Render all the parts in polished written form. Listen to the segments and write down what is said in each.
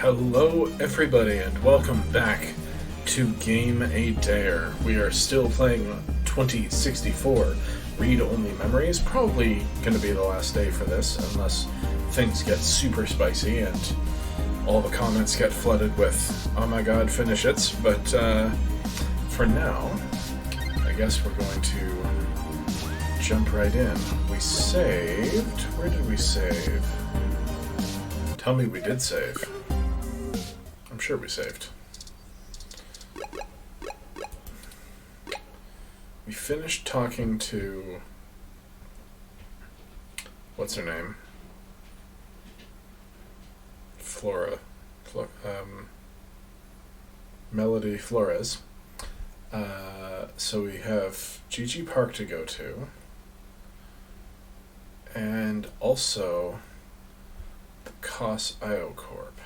Hello everybody and welcome back to Game A Dare. We are still playing 2064 read-only memories. Probably going to be the last day for this unless things get super spicy and all the comments get flooded with, oh my god, finish it. But for now, I guess we're going to jump right in. We saved... Where did we save? Tell me we did save. I'm sure we saved. We finished talking to... What's her name? Melody Flores. So we have Gigi Park to go to. And also the COS IO Corp.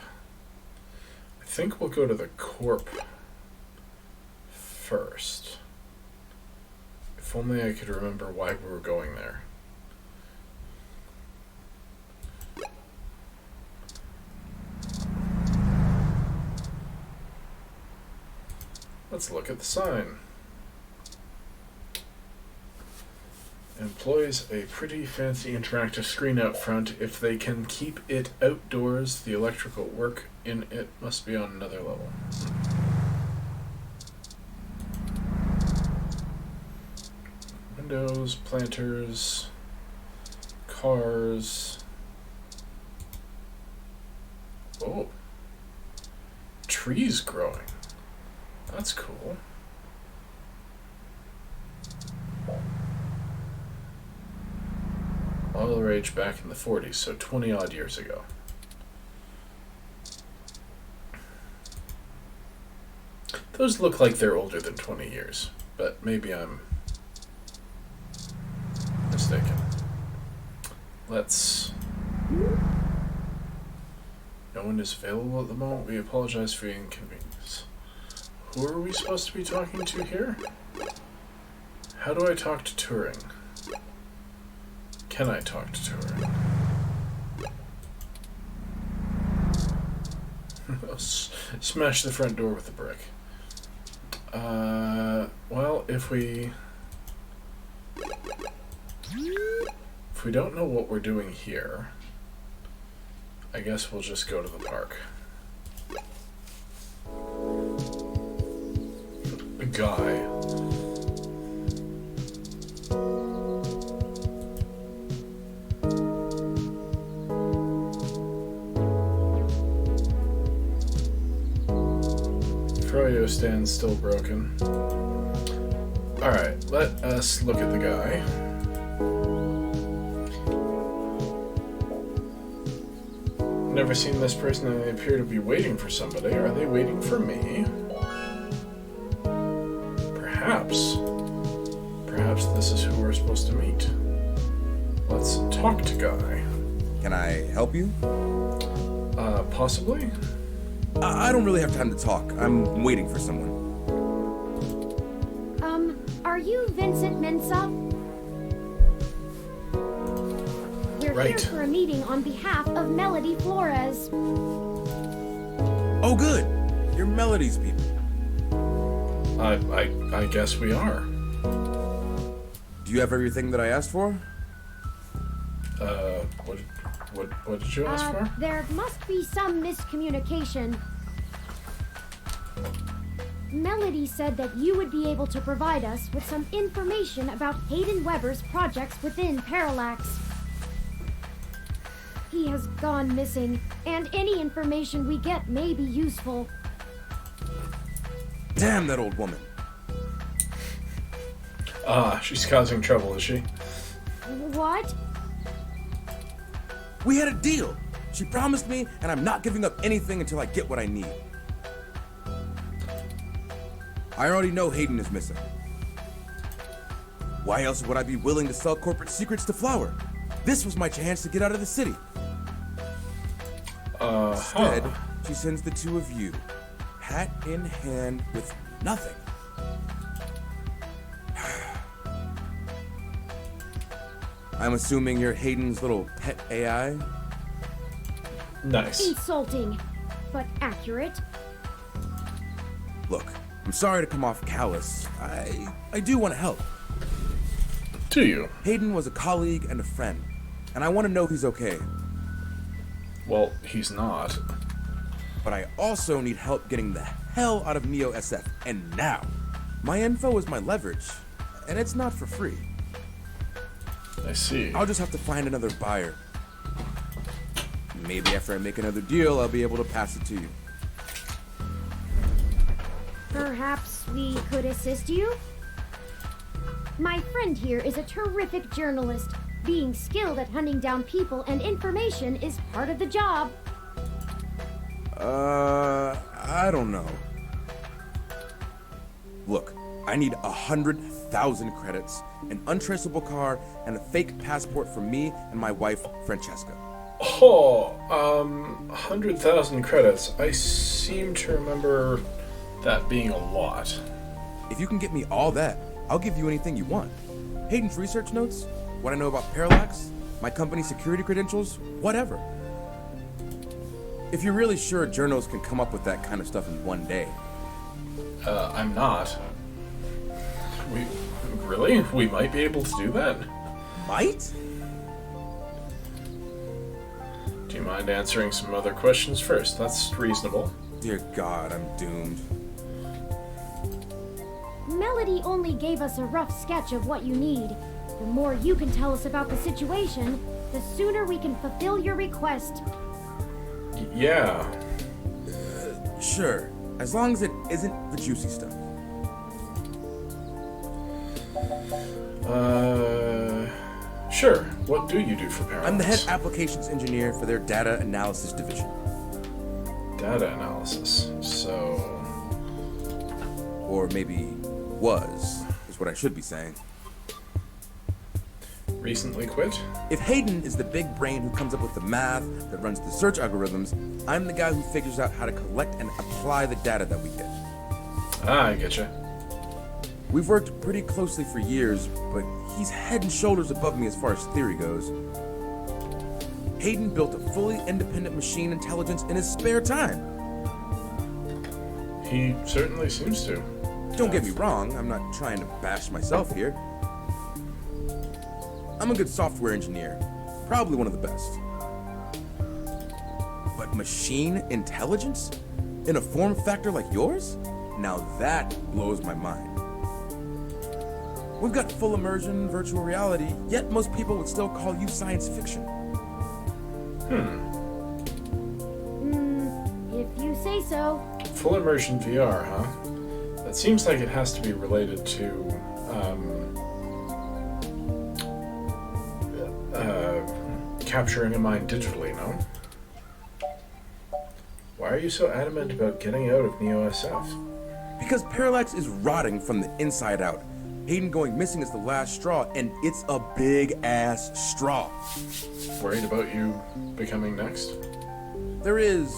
I think we'll go to the Corp first. If only I could remember why we were going there. Let's look at the sign. Employs a pretty fancy interactive screen out front. If they can keep it outdoors, the electrical work in it must be on another level. Windows, planters, cars. Oh. Trees growing. That's cool. All the rage back in the 40s, so 20 odd years ago. Those look like they're older than 20 years, but maybe I'm mistaken. Let's... No one is available at the moment. We apologize for the inconvenience. Who are we supposed to be talking to here? How do I talk to Turing? Can I talk to Turing? Smash the front door with a brick. Well, if we don't know what we're doing here, I guess we'll just go to the park. A guy. Froyo stand's still broken. Alright, let us look at the guy. Never seen this person and they appear to be waiting for somebody. Are they waiting for me? Perhaps. Perhaps this is who we're supposed to meet. Let's talk to guy. Can I help you? Possibly? I don't really have time to talk. I'm waiting for someone. Are you Vincent Mensa? We're Right. here for a meeting on behalf of Melody Flores. Oh, good. You're Melody's people. I guess we are. Do you have everything that I asked for? What did you ask for? There must be some miscommunication. Melody said that you would be able to provide us with some information about Hayden Weber's projects within Parallax. He has gone missing, and any information we get may be useful. Damn that old woman. She's causing trouble, is she? What? We had a deal. She promised me, and I'm not giving up anything until I get what I need. I already know Hayden is missing. Why else would I be willing to sell corporate secrets to Flower? This was my chance to get out of the city. Instead, she sends the two of you, hat in hand, with nothing. I'm assuming you're Hayden's little pet AI? Nice. Insulting. but accurate. Look, I'm sorry to come off callous. I do want to help. Do you? Hayden was a colleague and a friend, and I want to know he's okay. Well, he's not. But I also need help getting the hell out of Neo SF, and now. My info is my leverage, and it's not for free. I see. I'll just have to find another buyer. Maybe after I make another deal, I'll be able to pass it to you. Perhaps we could assist you? My friend here is a terrific journalist. Being skilled at hunting down people and information is part of the job. I don't know. Look, I need 100,000 credits, an untraceable car, and a fake passport for me and my wife, Francesca. Oh, 100,000 credits. I seem to remember that being a lot. If you can get me all that, I'll give you anything you want. Hayden's research notes, what I know about Parallax, my company's security credentials, whatever. If you're really sure journals can come up with that kind of stuff in one day. I'm not. Really? We might be able to do that? Might? Do you mind answering some other questions first? That's reasonable. Dear God, I'm doomed. Melody only gave us a rough sketch of what you need. The more you can tell us about the situation, the sooner we can fulfill your request. Yeah. Sure, as long as it isn't the juicy stuff. Sure. What do you do for Parallax? I'm the head applications engineer for their data analysis division. Data analysis. So... Or maybe was, is what I should be saying. Recently quit? If Hayden is the big brain who comes up with the math that runs the search algorithms, I'm the guy who figures out how to collect and apply the data that we get. Ah, I getcha. We've worked pretty closely for years, but he's head and shoulders above me as far as theory goes. Hayden built a fully independent machine intelligence in his spare time. He certainly seems to. Don't get me wrong, I'm not trying to bash myself here. I'm a good software engineer, probably one of the best. But machine intelligence? In a form factor like yours? Now that blows my mind. We've got full immersion, virtual reality, yet most people would still call you science fiction. If you say so. Full immersion VR, huh? That seems like it has to be related to, capturing a mind digitally, no? Why are you so adamant about getting out of Neo SF? Because Parallax is rotting from the inside out. Hayden going missing is the last straw, and it's a big-ass straw. Worried about you becoming next? There is...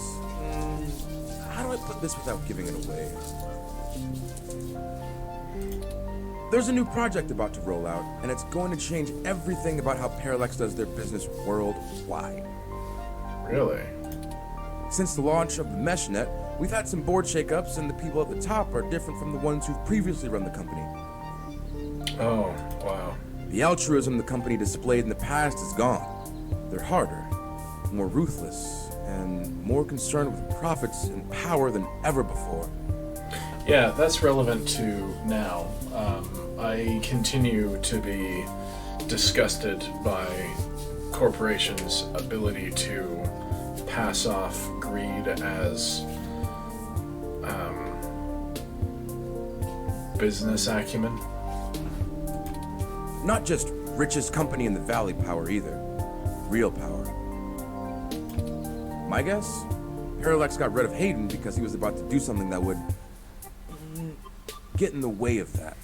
how do I put this without giving it away? There's a new project about to roll out, and it's going to change everything about how Parallax does their business worldwide. Really? Since the launch of the MeshNet, we've had some board shakeups, and the people at the top are different from the ones who've previously run the company. Oh, wow. The altruism the company displayed in the past is gone. They're harder, more ruthless, and more concerned with profits and power than ever before. Yeah, that's relevant to now. I continue to be disgusted by corporations' ability to pass off greed as business acumen. Not just richest company in the valley power either. Real power. My guess? Parallax got rid of Hayden because he was about to do something that would get in the way of that.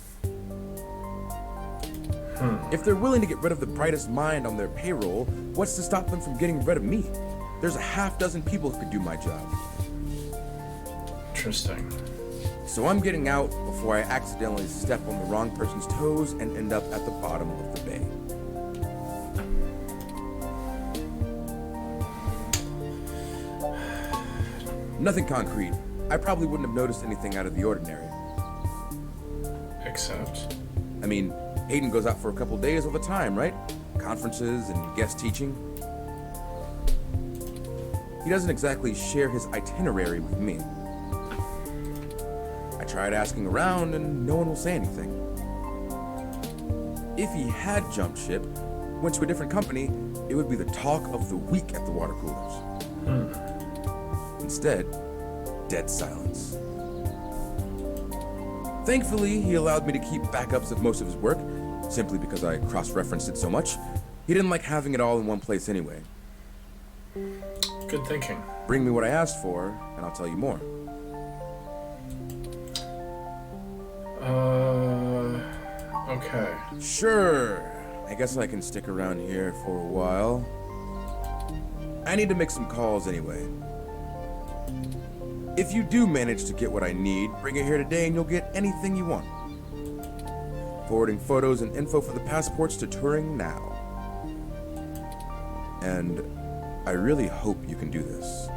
If they're willing to get rid of the brightest mind on their payroll, what's to stop them from getting rid of me? There's a half dozen people who could do my job. Interesting. So I'm getting out before I accidentally step on the wrong person's toes and end up at the bottom of the bay. Nothing concrete. I probably wouldn't have noticed anything out of the ordinary. Except? I mean, Hayden goes out for a couple days all the time, right? Conferences and guest teaching. He doesn't exactly share his itinerary with me. I tried asking around and no one will say anything. If he had jumped ship, went to a different company, it would be the talk of the week at the water coolers. Instead, dead silence. Thankfully, he allowed me to keep backups of most of his work, simply because I cross-referenced it so much. He didn't like having it all in one place anyway. Good thinking. Bring me what I asked for, and I'll tell you more. Okay. Sure. I guess I can stick around here for a while. I need to make some calls anyway. If you do manage to get what I need, bring it here today and you'll get anything you want. Forwarding photos and info for the passports to Turing now. And I really hope you can do this.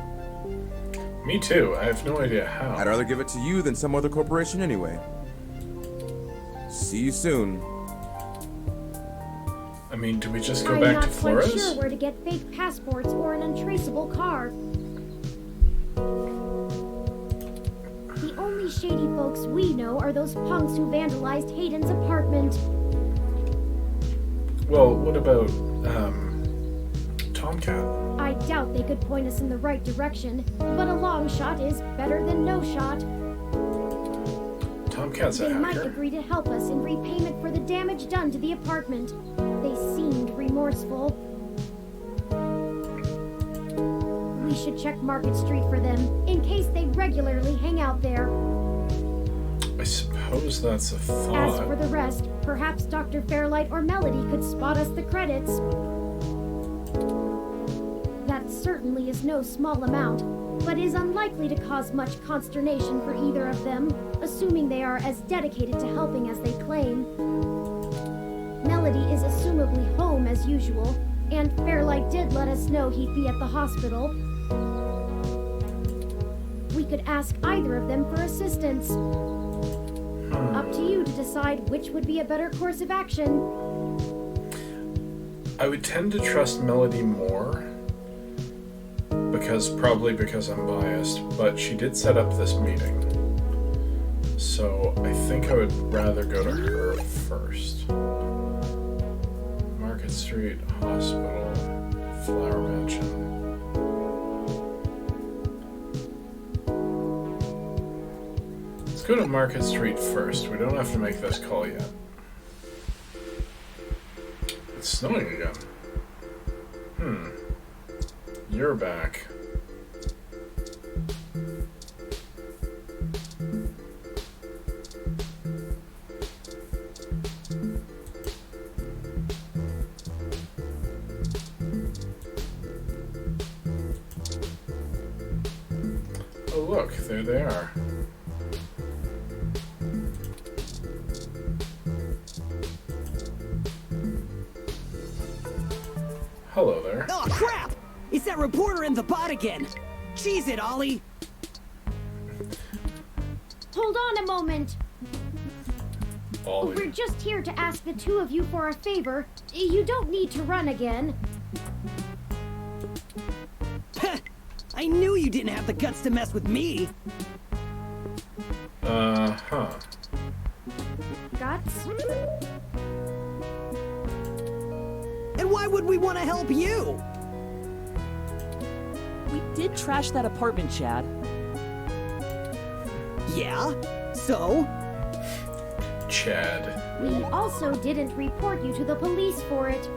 Me too. I have no idea how. I'd rather give it to you than some other corporation anyway. See you soon. I mean, do we just go back to Flores? I'm not quite sure where to get fake passports or an untraceable car. The only shady folks we know are those punks who vandalized Hayden's apartment. Well, what about, Tomcat? I doubt they could point us in the right direction, but a long shot is better than no shot. Tomcat's a They might hacker? agree to help us in repayment for the damage done to the apartment. They seemed remorseful. We should check Market Street for them, in case they regularly hang out there. I suppose that's a As thought. for the rest, perhaps Dr. Fairlight or Melody could spot us the credits. That certainly is no small amount, but is unlikely to cause much consternation for either of them, assuming they are as dedicated to helping as they claim. Melody is assumably home as usual, and Fairlight did let us know he'd be at the hospital. We could ask either of them for assistance. Up to you to decide which would be a better course of action. I would tend to trust Melody more, probably because I'm biased, but she did set up this meeting. So I think I would rather go to her first. Market Street, Hospital, Flower Mansion. Let's go to Market Street first. We don't have to make this call yet. It's snowing again. You're back. Oh look, there they are. Hello there. Oh, crap! It's that reporter in the bot again! Cheese it, Ollie! Hold on a moment. Ollie. We're just here to ask the two of you for a favor. You don't need to run again. I knew you didn't have the guts to mess with me! Uh-huh. Guts? And why would we want to help you? We did trash that apartment, Chad. Yeah? So? Chad. We also didn't report you to the police for it.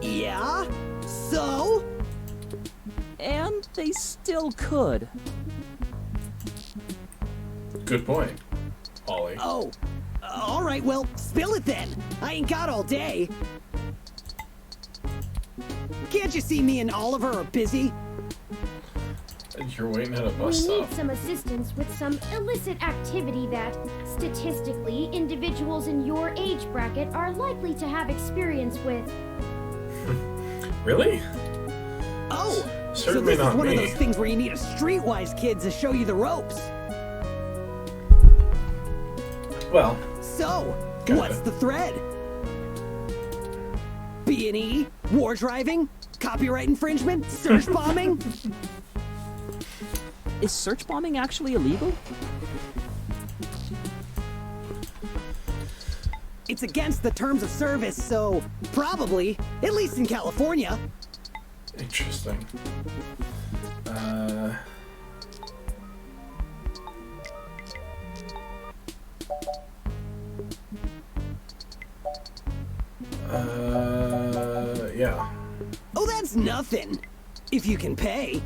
Yeah? So? And they still could. Good point, Ollie. Oh. Alright, well, spill it then. I ain't got all day. Can't you see me and Oliver are busy? You're waiting at a We bus need stop. some assistance with some illicit activity that, statistically, individuals in your age bracket are likely to have experience with. Really? Oh, So Certainly this is not one me. of those things where you need a streetwise kid to show you the ropes. Well, So, Kinda. what's the thread? B&E? War driving? Copyright infringement? Search bombing? Is search bombing actually illegal? It's against the terms of service, so probably, at least in California. interesting. Yeah. Oh, that's nothing. If you can pay.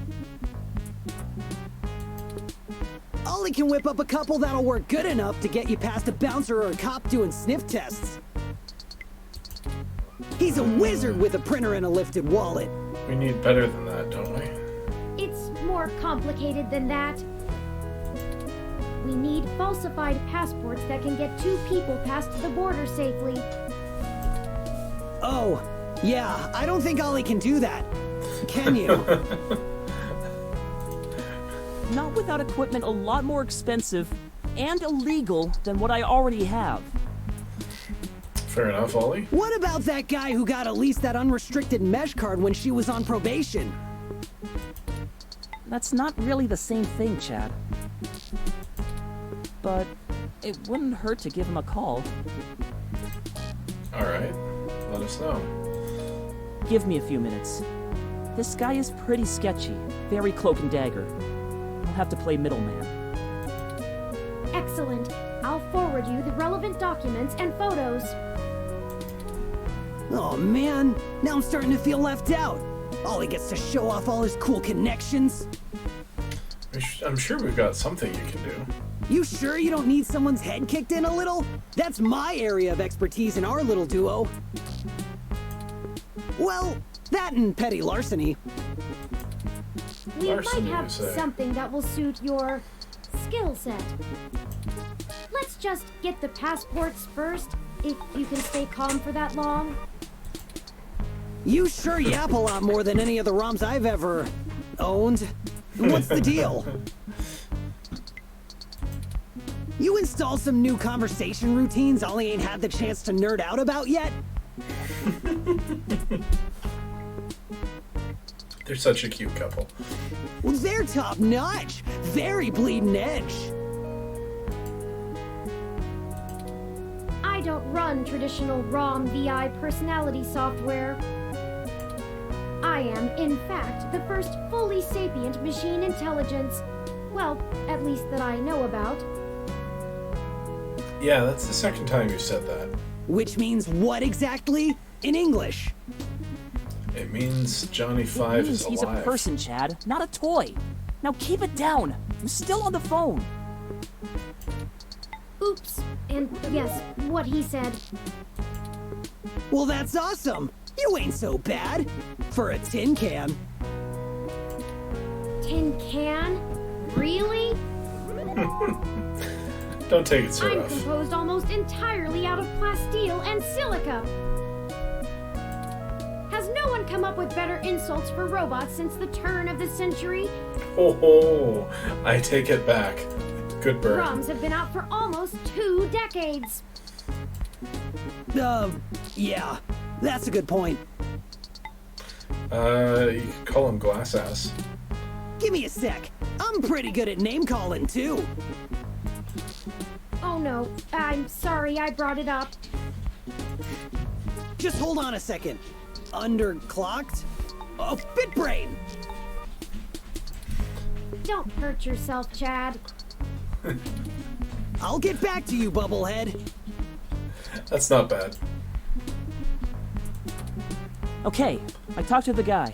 Ollie can whip up a couple that'll work good enough to get you past a bouncer or a cop doing sniff tests. He's a wizard with a printer and a lifted wallet. We need better than that, don't we? It's more complicated than that. We need falsified passports that can get two people past the border safely. Oh, yeah, I don't think Ollie can do that. Can you? Not without equipment a lot more expensive and illegal than what I already have. Fair enough, Ollie. What about that guy who got at least that unrestricted mesh card when she was on probation? That's not really the same thing, Chad. But it wouldn't hurt to give him a call. Alright. Let us know. Give me a few minutes. This guy is pretty sketchy, very cloak and dagger. I'll have to play middleman. Excellent. I'll forward you the relevant documents and photos. Oh man, now I'm starting to feel left out. Ollie gets to show off all his cool connections. I'm sure we've got something you can do. You sure you don't need someone's head kicked in a little? That's my area of expertise in our little duo. Well, that and petty larceny. We Larceny, might you have say? something that will suit your skill set. Let's just get the passports first, if you can stay calm for that long. You sure yap a lot more than any of the ROMs I've ever owned. What's the deal? You install some new conversation routines Ollie ain't had the chance to nerd out about yet? They're such a cute couple. Well, they're top notch. Very bleeding edge. I don't run traditional ROM VI personality software. I am, in fact, the first fully sapient machine intelligence. Well, at least that I know about. Yeah, that's the second time you said that. Which means what exactly? In English. It means Johnny It Five means is he's alive. a person, Chad, not a toy. Now keep it down. I'm still on the phone. Oops. And yes, what he said. Well, that's awesome. You ain't so bad. For a tin can. Tin can? Really? Don't take it so I'm rough. composed almost entirely out of plasteel and silica. Has no one come up with better insults for robots since the turn of the century? Oh, I take it back. Good burn. ROMs have been out for almost 2 decades. Yeah, that's a good point. You could call him Glass Ass. Give me a sec. I'm pretty good at name calling, too. Oh no, I'm sorry I brought it up. Just hold on a second. Underclocked? Oh, Bitbrain! Don't hurt yourself, Chad. I'll get back to you, Bubblehead. That's not bad. Okay, I talked to the guy.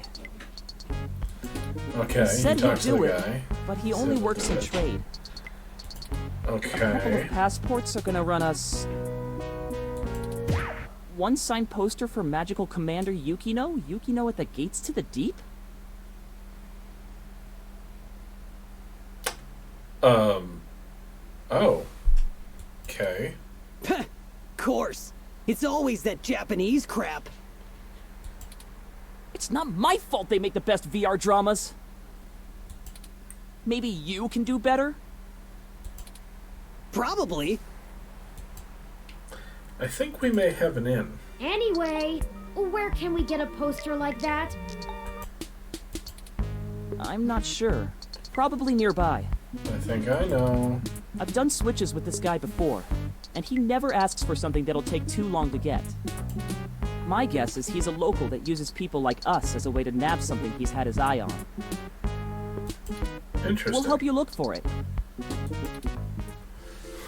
Okay, Said you he'd talked to do the it, guy. but he Said only he'll works do in it. trade. A couple of Okay. passports are gonna run us one signed poster for Magical Commander Yukino? Yukino at the Gates to the Deep? Oh. Okay. Course. It's always that Japanese crap. It's It's not my fault they make the best VR dramas. Maybe you can do better? Probably. I think we may have an in. Anyway, where can we get a poster like that? I'm not sure. Probably nearby. I think I know. I've done switches with this guy before, and he never asks for something that'll take too long to get. My guess is he's a local that uses people like us as a way to nab something he's had his eye on. Interesting. We'll help you look for it.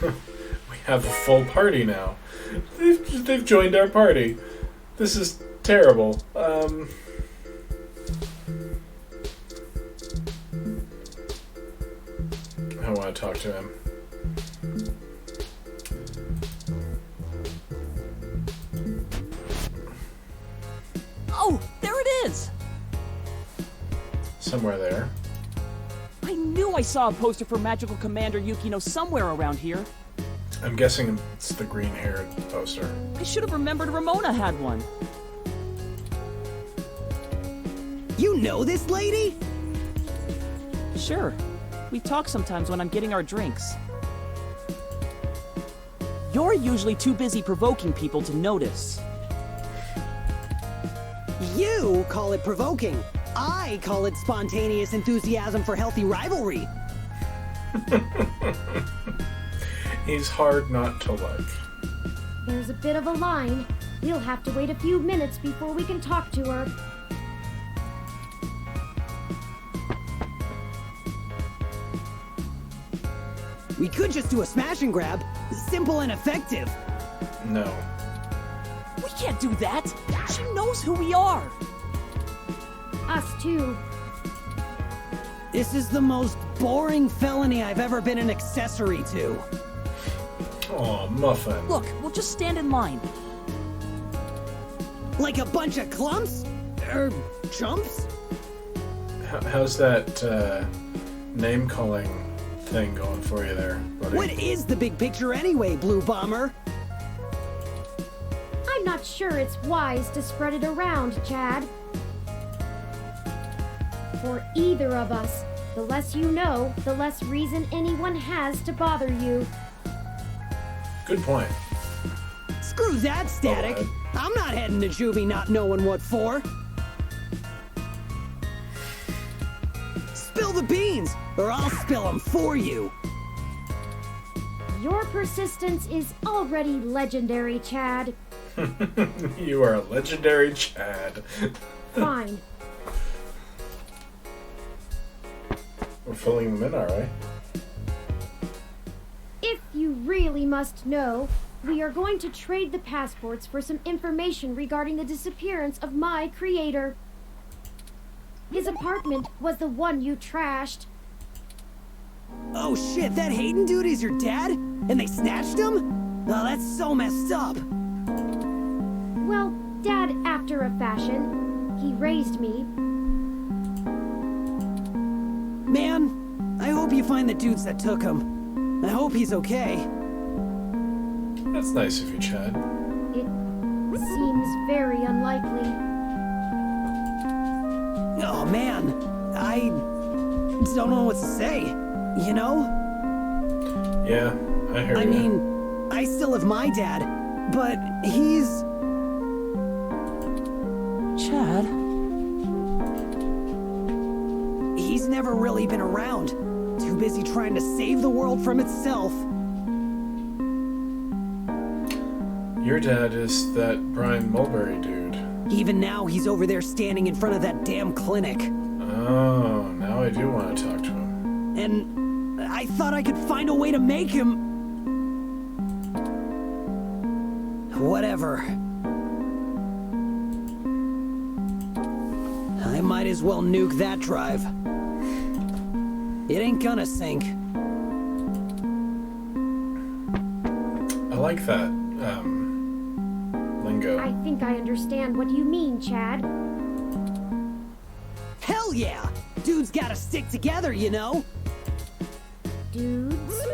We have a full party now. They've joined our party. This is terrible. I want to talk to him. Oh, there it is! Somewhere there. I knew I saw a poster for Magical Commander Yukino somewhere around here. I'm guessing it's the green-haired poster. I should have remembered Ramona had one. You know this lady? Sure. We talk sometimes when I'm getting our drinks. You're usually too busy provoking people to notice. You call it provoking. I call it spontaneous enthusiasm for healthy rivalry. He's hard not to like. There's a bit of a line. We'll have to wait a few minutes before we can talk to her. We could just do a smash and grab. Simple and effective. No. We can't do that! She knows who we are! Us too. This is the most boring felony I've ever been an accessory to. Aw, Muffin. Look, we'll just stand in line. Like a bunch of clumps? Chumps? How's that name-calling thing going for you there, buddy? What is the big picture anyway, Blue Bomber? I'm not sure it's wise to spread it around, Chad. For either of us, the less you know, the less reason anyone has to bother you. Good point. Screw that, Static. Alright. I'm not heading to juvie not knowing what for. Spill the beans, or I'll spill them for you. Your persistence is already legendary, Chad. You are a legendary Chad. Fine. We're filling them in, alright? If you really must know, we are going to trade the passports for some information regarding the disappearance of my creator. His apartment was the one you trashed. Oh shit, that Hayden dude is your dad? And they snatched him? Oh, that's so messed up. Well, Dad after a fashion. He raised me. Man, I hope you find the dudes that took him. I hope he's okay. That's nice of you, Chad. It seems very unlikely. Oh man, I don't know what to say. You know? Yeah, I hear I you. mean, I still have my dad, but he's... Chad? He's never really been around. Too busy trying to save the world from itself. Your dad is that Brian Mulberry dude. Even now, he's over there standing in front of that damn clinic. Oh, now I do want to talk to him. And I thought I could find a way to make him... Whatever. I might as well nuke that drive. It ain't gonna sink. I like that, lingo. I think I understand what you mean, Chad. Hell yeah! Dudes gotta stick together, you know? Dudes?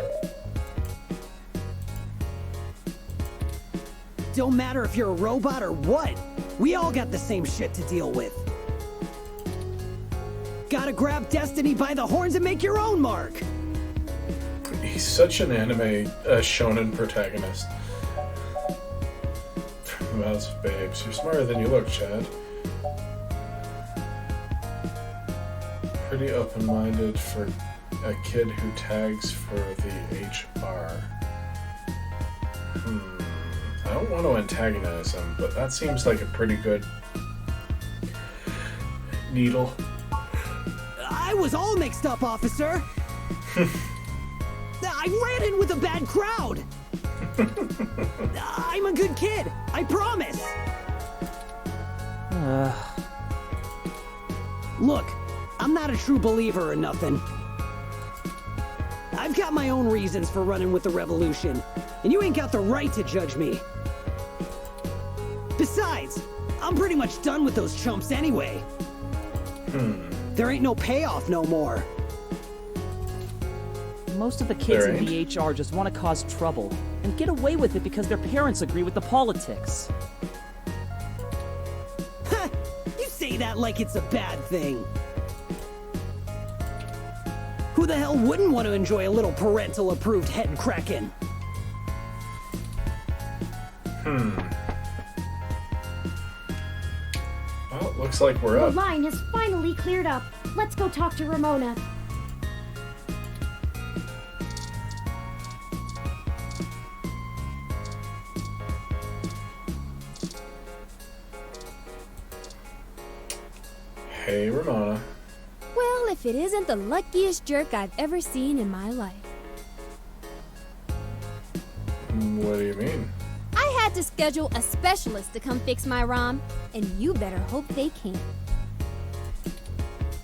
Don't matter if you're a robot or what. We all got the same shit to deal with. Gotta grab destiny by the horns and make your own mark. He's such an anime shonen protagonist. Mouse babes, you're smarter than you look, Chad. Pretty open-minded for a kid who tags for the HR. I don't want to antagonize him, but that seems like a pretty good needle. I was all mixed up, officer. I ran in with a bad crowd. I'm a good kid, I promise. Look, I'm not a true believer or nothing. I've got my own reasons for running with the revolution, and you ain't got the right to judge me. Besides, I'm pretty much done with those chumps anyway. There ain't no payoff no more. Most of the kids There in VHR just want to cause trouble and get away with it because their parents agree with the politics. You say that like it's a bad thing. Who the hell wouldn't want to enjoy a little parental-approved head cracking? Well, looks like we're The up. line has finally cleared up. Let's go talk to Ramona. Hey, Ramona. Well, if it isn't the luckiest jerk I've ever seen in my life. What do you mean? I had to schedule a specialist to come fix my ROM, and you better hope they can.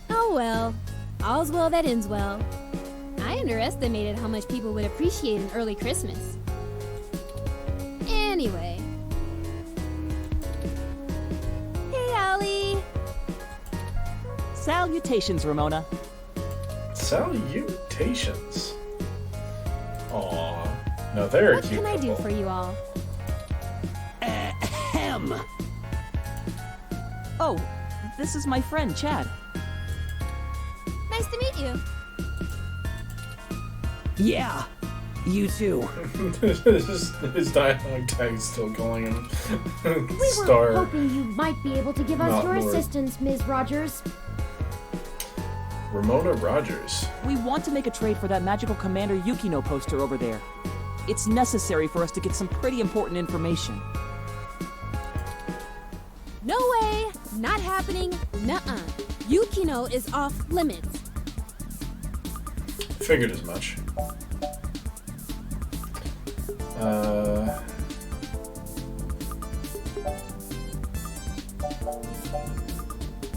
Oh well, all's well that ends well. I underestimated how much people would appreciate an early Christmas. Anyway. Hey, Ollie. Salutations, Ramona. Salutations. Aw. Now they're a What cute can I do couple. for you all? Ahem. Oh, this is my friend, Chad. Nice to meet you. Yeah, you too. His dialogue tag's still calling him We Star. were hoping you might be able to give us Not your Lord. assistance, Ms. Rogers. Ramona Rogers. We want to make a trade for that magical Commander Yukino poster over there. It's necessary for us to get some pretty important information. No way! Not happening. Nuh-uh. Yukino is off limits. Figured as much.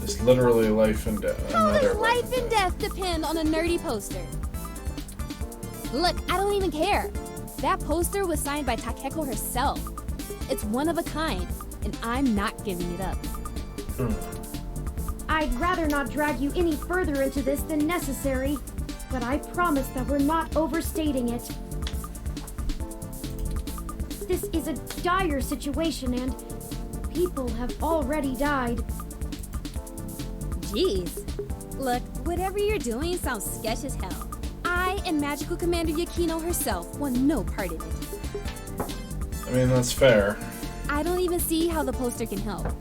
It's literally life and death. How does life and death depend on a nerdy poster? Look, I don't even care. That poster was signed by Takeko herself. It's one of a kind, and I'm not giving it up. I'd rather not drag you any further into this than necessary, but I promise that we're not overstating it. This is a dire situation, and people have already died. Jeez. Look, whatever you're doing sounds sketch as hell. I and Magical Commander Yukino herself want no part of it. I mean, that's fair. I don't even see how the poster can help.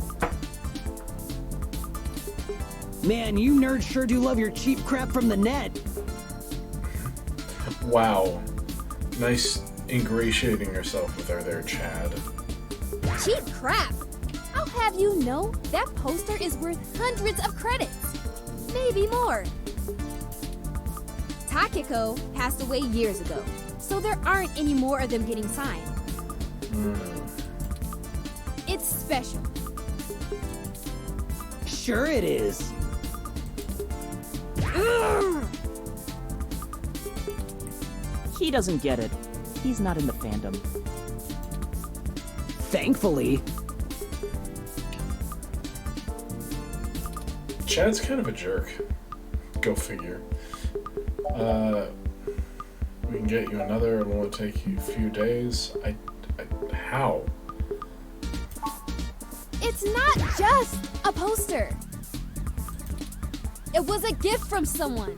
Man, you nerds sure do love your cheap crap from the net. Wow. Nice ingratiating yourself with her there, Chad. Cheap crap! I'll have you know that poster is worth hundreds of credits. Maybe more. Takeko passed away years ago, so there aren't any more of them getting signed. It's special. Sure it is. He doesn't get it. He's not in the fandom. Thankfully. Chad's kind of a jerk. Go figure. We can get you another. It'll only take you a few days. How? It's not just a poster. It was a gift from someone.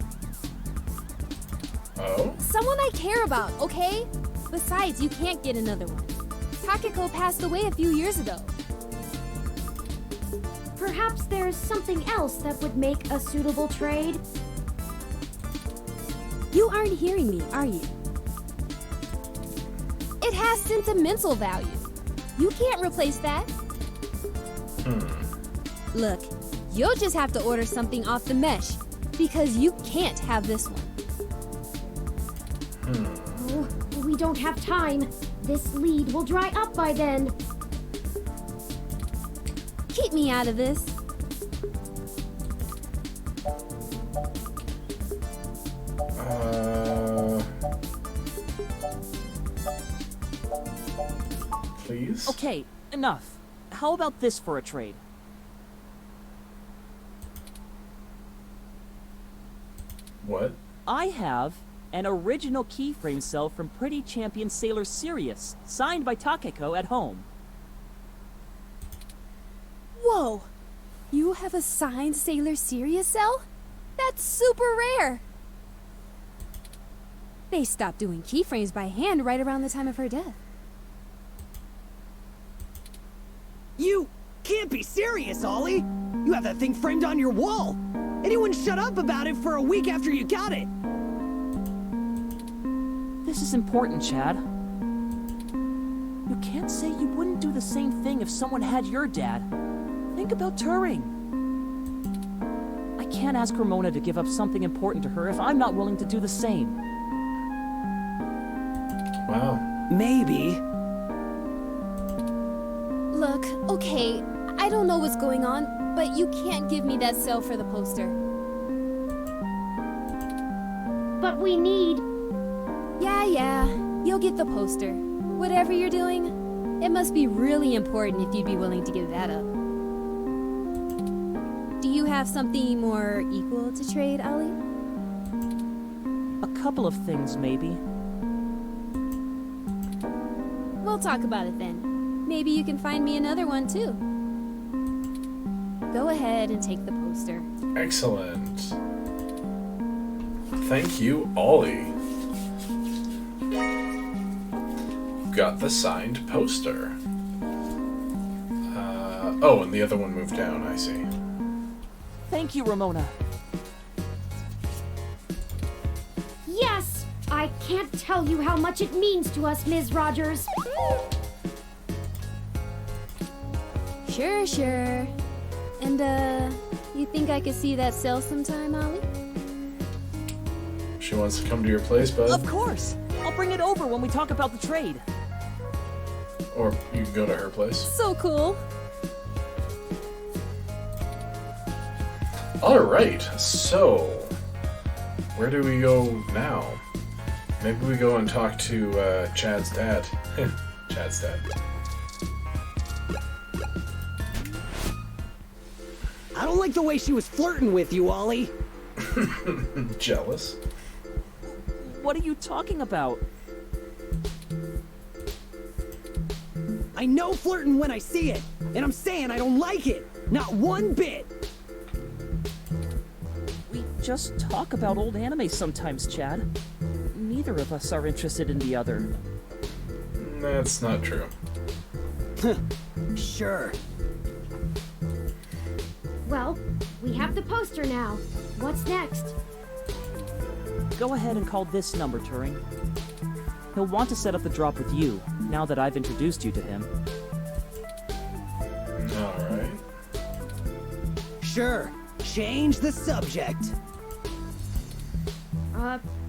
Oh? Someone I care about, okay? Besides, you can't get another one. Takeko passed away a few years ago. Perhaps there's something else that would make a suitable trade? You aren't hearing me, are you? It has sentimental value. You can't replace that. Look, you'll just have to order something off the mesh, because you can't have this one. Oh, we don't have time. This lead will dry up by then. Keep me out of this. Please? Okay, enough. How about this for a trade? What? I have an original keyframe cell from Pretty Champion Sailor Sirius, signed by Takeko at home. Whoa! You have a signed Sailor Sirius cell? That's super rare! They stopped doing keyframes by hand right around the time of her death. You can't be serious, Ollie! You have that thing framed on your wall! Anyone shut up about it for a week after you got it! This is important, Chad. You can't say you wouldn't do the same thing if someone had your dad. Think about Turing. I can't ask Ramona to give up something important to her if I'm not willing to do the same. Wow. Maybe. Look, okay, I don't know what's going on, but you can't give me that cell for the poster. But we need... Yeah, you'll get the poster. Whatever you're doing, it must be really important if you'd be willing to give that up. Do you have something more equal to trade, Ollie? A couple of things, maybe. We'll talk about it then. Maybe you can find me another one, too. Go ahead and take the poster. Excellent. Thank you, Ollie. Got the signed poster. Oh, and the other one moved down, I see. Thank you, Ramona. Yes! I can't tell you how much it means to us, Ms. Rogers. Sure. And, you think I could see that cell sometime, Ollie? She wants to come to your place, bud. Of course! I'll bring it over when we talk about the trade. Or you can go to her place. So cool. Alright, so... where do we go now? Maybe we go and talk to, Chad's dad. Chad's dad. I don't like the way she was flirting with you, Ollie. Jealous? What are you talking about? I know flirting when I see it, and I'm saying I don't like it. Not one bit. We just talk about old anime sometimes, Chad. Neither of us are interested in the other. That's not true. Sure. Well, we have the poster now. What's next? Go ahead and call this number, Turing. He'll want to set up the drop with you, now that I've introduced you to him. Alright. Sure. Change the subject.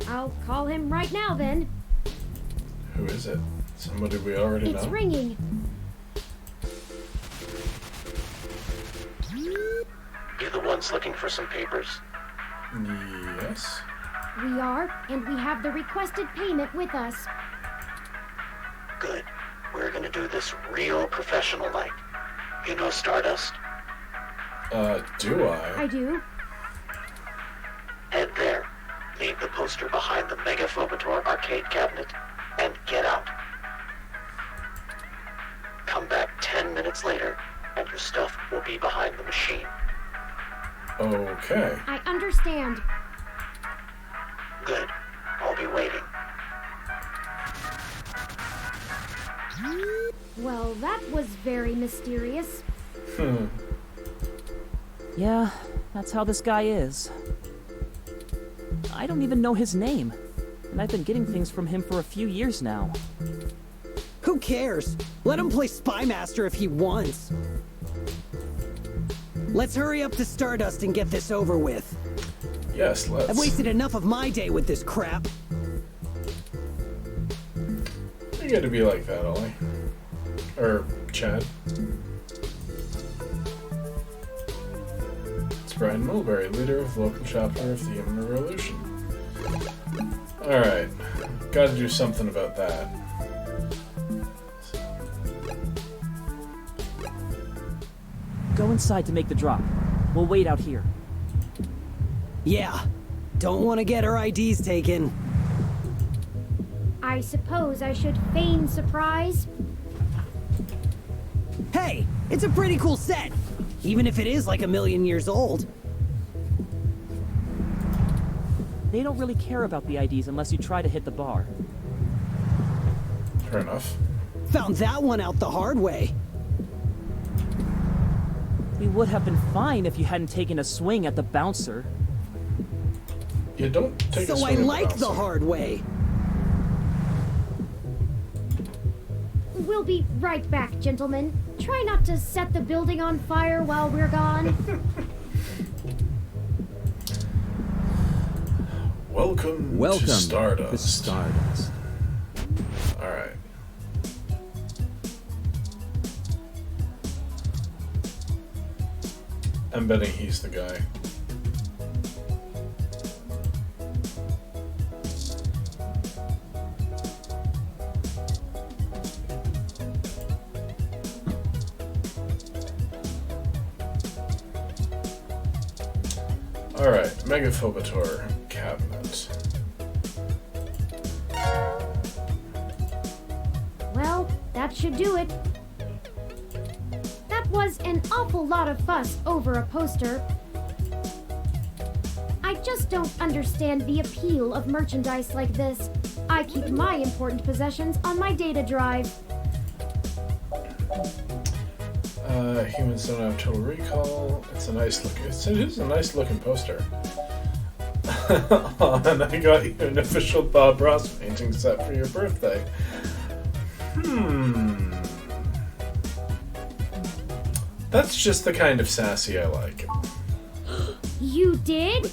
I'll call him right now then. Who is it? Somebody we already know? It's ringing. You the ones looking for some papers? Yes. We are, and we have the requested payment with us. Good. We're gonna do this real professional-like. You know Stardust? Do I? I do. Head there. Leave the poster behind the Megaphobator arcade cabinet, and get out. Come back 10 minutes later, and your stuff will be behind the machine. Okay. I understand. Good. I'll be waiting. Well, that was very mysterious. Yeah, that's how this guy is. I don't even know his name, and I've been getting things from him for a few years now. Who cares? Let him play Spy Master if he wants. Let's hurry up to Stardust and get this over with. Yes, let's. I've wasted enough of my day with this crap. You get to be like that, Ollie. Or Chad. It's Brian Mulberry, leader of the local chapter of the Human Revolution. Alright. Gotta do something about that. Go inside to make the drop. We'll wait out here. Yeah. Don't want to get her IDs taken. I suppose I should feign surprise. Hey, it's a pretty cool set. Even if it is like a million years old. They don't really care about the IDs unless you try to hit the bar. Fair enough. Found that one out the hard way. We would have been fine if you hadn't taken a swing at the bouncer. You don't take a So I swing at like the bouncer. hard way. We'll be right back, gentlemen. Try not to set the building on fire while we're gone. Welcome Welcome to Stardust. to Stardust. Alright. I'm betting he's the guy. Alright, Megaphobator cabinet. Well, that should do it. That was an awful lot of fuss over a poster. I just don't understand the appeal of merchandise like this. I keep my important possessions on my data drive. Humans don't have total recall. It is a nice looking poster. And I got you an official Bob Ross painting set for your birthday. That's just the kind of sassy I like. You did?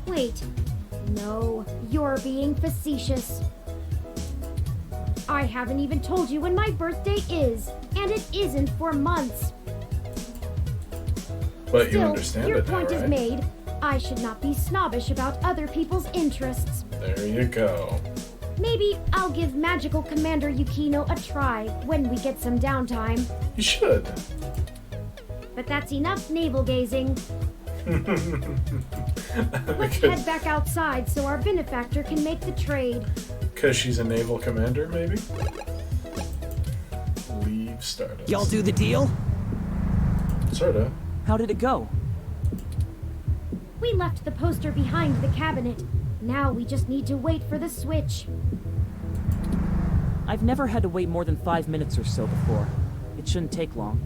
Wait. No, you're being facetious. I haven't even told you when my birthday is, and it isn't for months. But you Still, understand your it now, point is right? made. I should not be snobbish about other people's interests. There you go. Maybe I'll give Magical Commander Yukino a try when we get some downtime. You should. But that's enough navel gazing. Let's Because head back outside so our benefactor can make the trade. she's a naval commander, maybe? Leave Stardust. Y'all do the deal? Sorta. How did it go? We left the poster behind the cabinet. Now we just need to wait for the switch. I've never had to wait more than 5 minutes or so before. It shouldn't take long.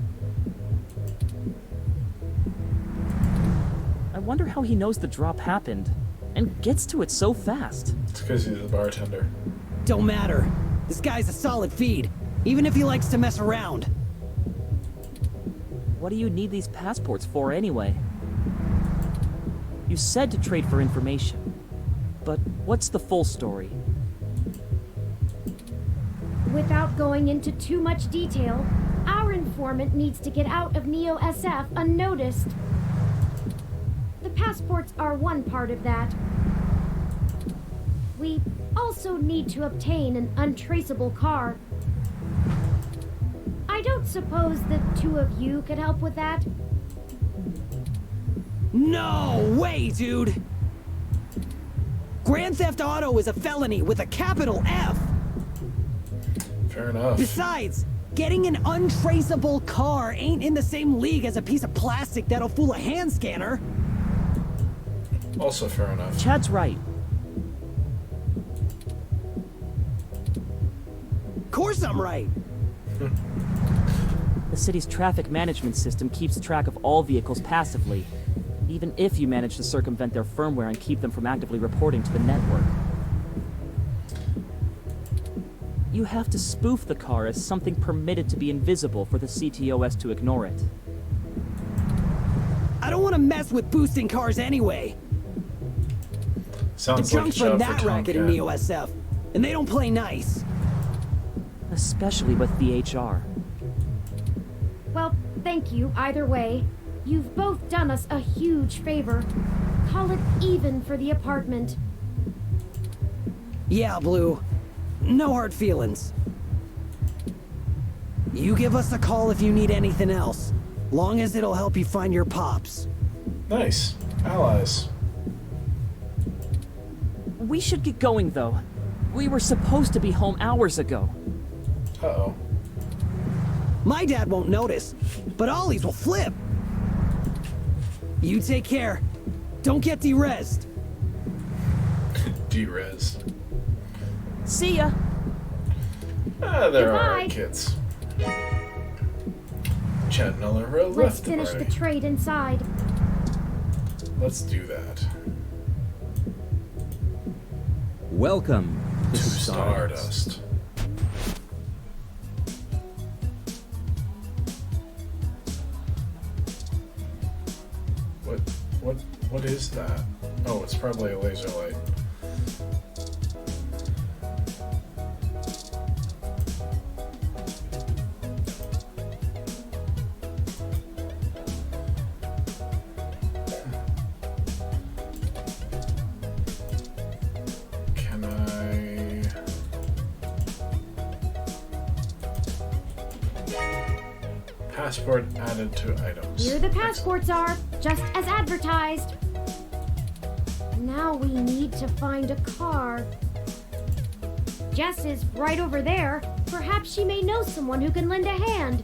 I wonder how he knows the drop happened, and gets to it so fast. It's because he's a bartender. Don't matter. This guy's a solid feed, even if he likes to mess around. What do you need these passports for anyway? You said to trade for information, but what's the full story? Without going into too much detail, our informant needs to get out of Neo SF unnoticed. The passports are one part of that. We also need to obtain an untraceable car. I don't suppose the two of you could help with that? No way, dude! Grand Theft Auto is a felony with a capital F! Fair enough. Besides, Getting an untraceable car ain't in the same league as a piece of plastic that'll fool a hand scanner. Also fair enough. Chad's right. Of course I'm right. The city's traffic management system keeps track of all vehicles passively, even if you manage to circumvent their firmware and keep them from actively reporting to the network. You have to spoof the car as something permitted to be invisible for the CTOS to ignore it. I don't want to mess with boosting cars anyway. Sounds The like a junk's job from for that racket in Tomcat. Neo SF, and they don't play nice. Especially with the HR. Well, thank you either way. You've both done us a huge favor. Call it even for the apartment. Yeah, Blue. No hard feelings. You give us a call if you need anything else, long as it'll help you find your pops. Nice. Allies. We should get going, though. We were supposed to be home hours ago. Uh-oh. My dad won't notice, but Ollie's will flip. You take care. Don't get derezed. Derez. See ya! There are our Goodbye. kids. Chad and Ella Let's left the finish party. the trade inside. Let's do that. Welcome To to Stardust. Stardust. What is that? Oh, it's probably a laser light. Can I... Passport added to items. Here the passports are, just as advertised. Now we need to find a car. Jess is right over there. Perhaps she may know someone who can lend a hand.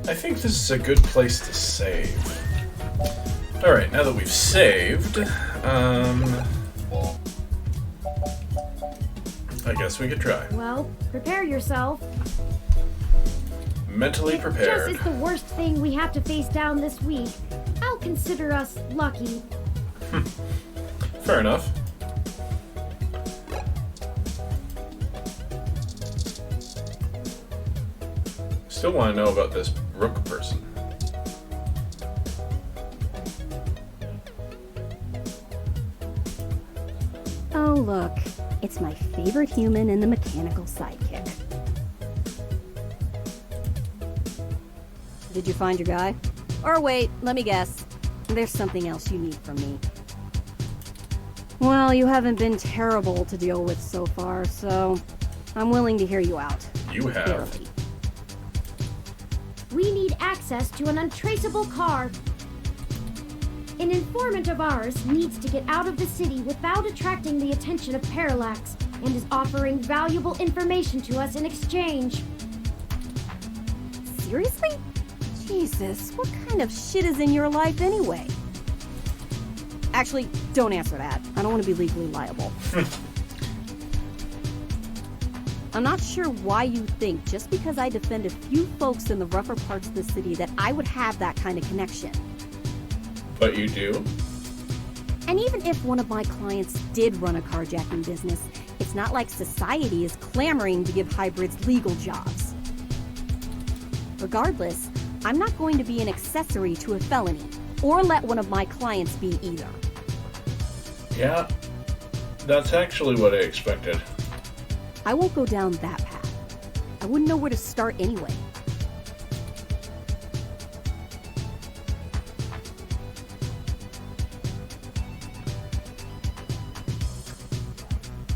I think this is a good place to save. Alright, now that we've saved, I guess we could try. Well, prepare yourself. Mentally If prepared. Jess is the worst thing we have to face down this week, I'll consider us lucky. Fair enough. Still want to know about this Rook person. Oh, look. It's my favorite human and the mechanical sidekick. Did you find your guy? Or wait, let me guess. There's something else you need from me. Well, you haven't been terrible to deal with so far, so I'm willing to hear you out. You have. Barely. We need access to an untraceable car. An informant of ours needs to get out of the city without attracting the attention of Parallax and is offering valuable information to us in exchange. Seriously? Jesus, what kind of shit is in your life anyway? Actually, don't answer that. I don't want to be legally liable. I'm not sure why you think just because I defend a few folks in the rougher parts of the city that I would have that kind of connection. But you do? And even if one of my clients did run a carjacking business, it's not like society is clamoring to give hybrids legal jobs. Regardless, I'm not going to be an accessory to a felony, or let one of my clients be either. Yeah. That's actually what I expected. I won't go down that path. I wouldn't know where to start anyway.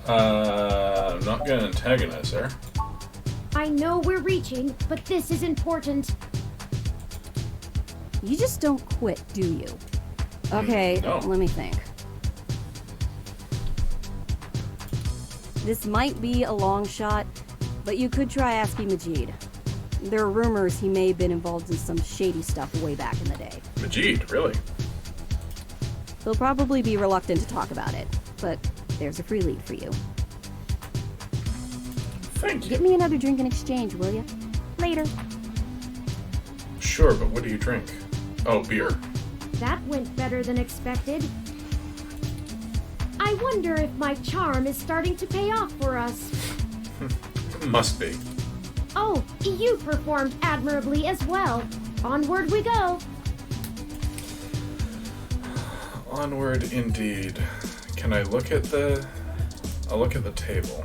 I'm not gonna antagonize her. I know we're reaching, but this is important. You just don't quit, do you? Okay, No. let me think. This might be a long shot, but you could try asking Majid. There are rumors he may have been involved in some shady stuff way back in the day. Majid, really? He'll probably be reluctant to talk about it, but there's a free lead for you. Thank you. Get me another drink in exchange, will you? Later. Sure, but what do you drink? Oh, beer. That went better than expected. I wonder if my charm is starting to pay off for us. Must be. Oh, you performed admirably as well. Onward we go. Onward indeed. Can I look at the... I'll look at the table.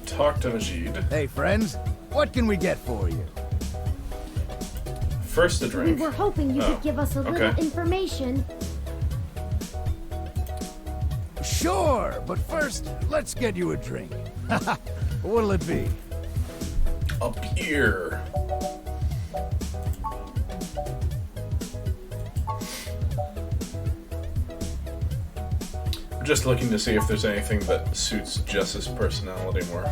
Talk to Majid. Hey, friends. What can we get for you? First a We drink. were hoping you could give us a little okay. information. Sure, but first, let's get you a drink. What'll it be? A beer. I'm just looking to see if there's anything that suits Jess's personality more.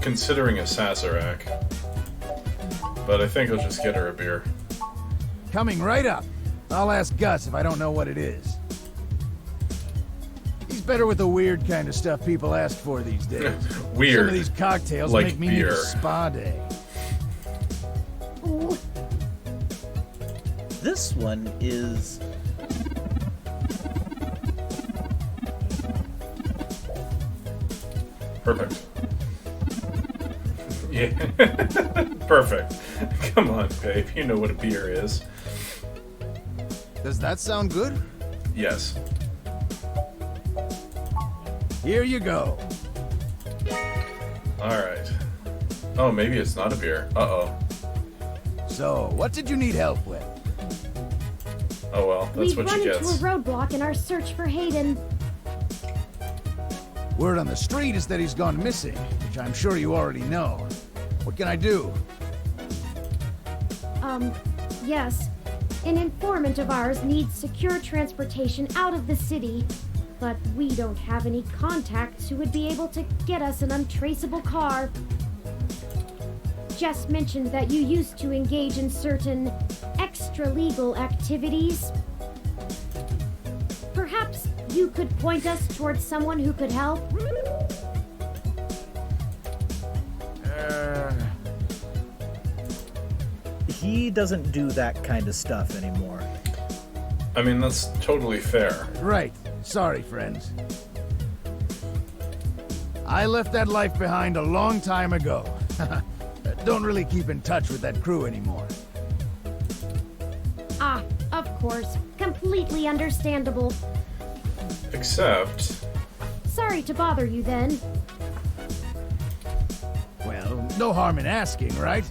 Considering a Sazerac, but I think I'll just get her a beer. Coming right up. I'll ask Gus if I don't know what it is. He's better with the weird kind of stuff people ask for these days. Weird. Some of these cocktails like make me beer. need a spa day. Ooh, This one is... Perfect. Yeah. Perfect. Come on, babe. You know what a beer is. Does that sound good? Yes. Here you go. Alright. Oh, maybe it's not a beer. Uh-oh. So, what did you need help with? Oh well, that's we've what run she into a gets. roadblock in our search for Hayden. Word on the street is that he's gone missing, which I'm sure you already know. What can I do? Yes. An informant of ours needs secure transportation out of the city, but we don't have any contacts who would be able to get us an untraceable car. Jess mentioned that you used to engage in certain extra-legal activities. Perhaps you could point us towards someone who could help? He doesn't do that kind of stuff anymore. I mean, that's totally fair. Right. Sorry, friends. I left that life behind a long time ago. Don't really keep in touch with that crew anymore. Ah, of course. Completely understandable. Except... Sorry to bother you then. Well, no harm in asking, right?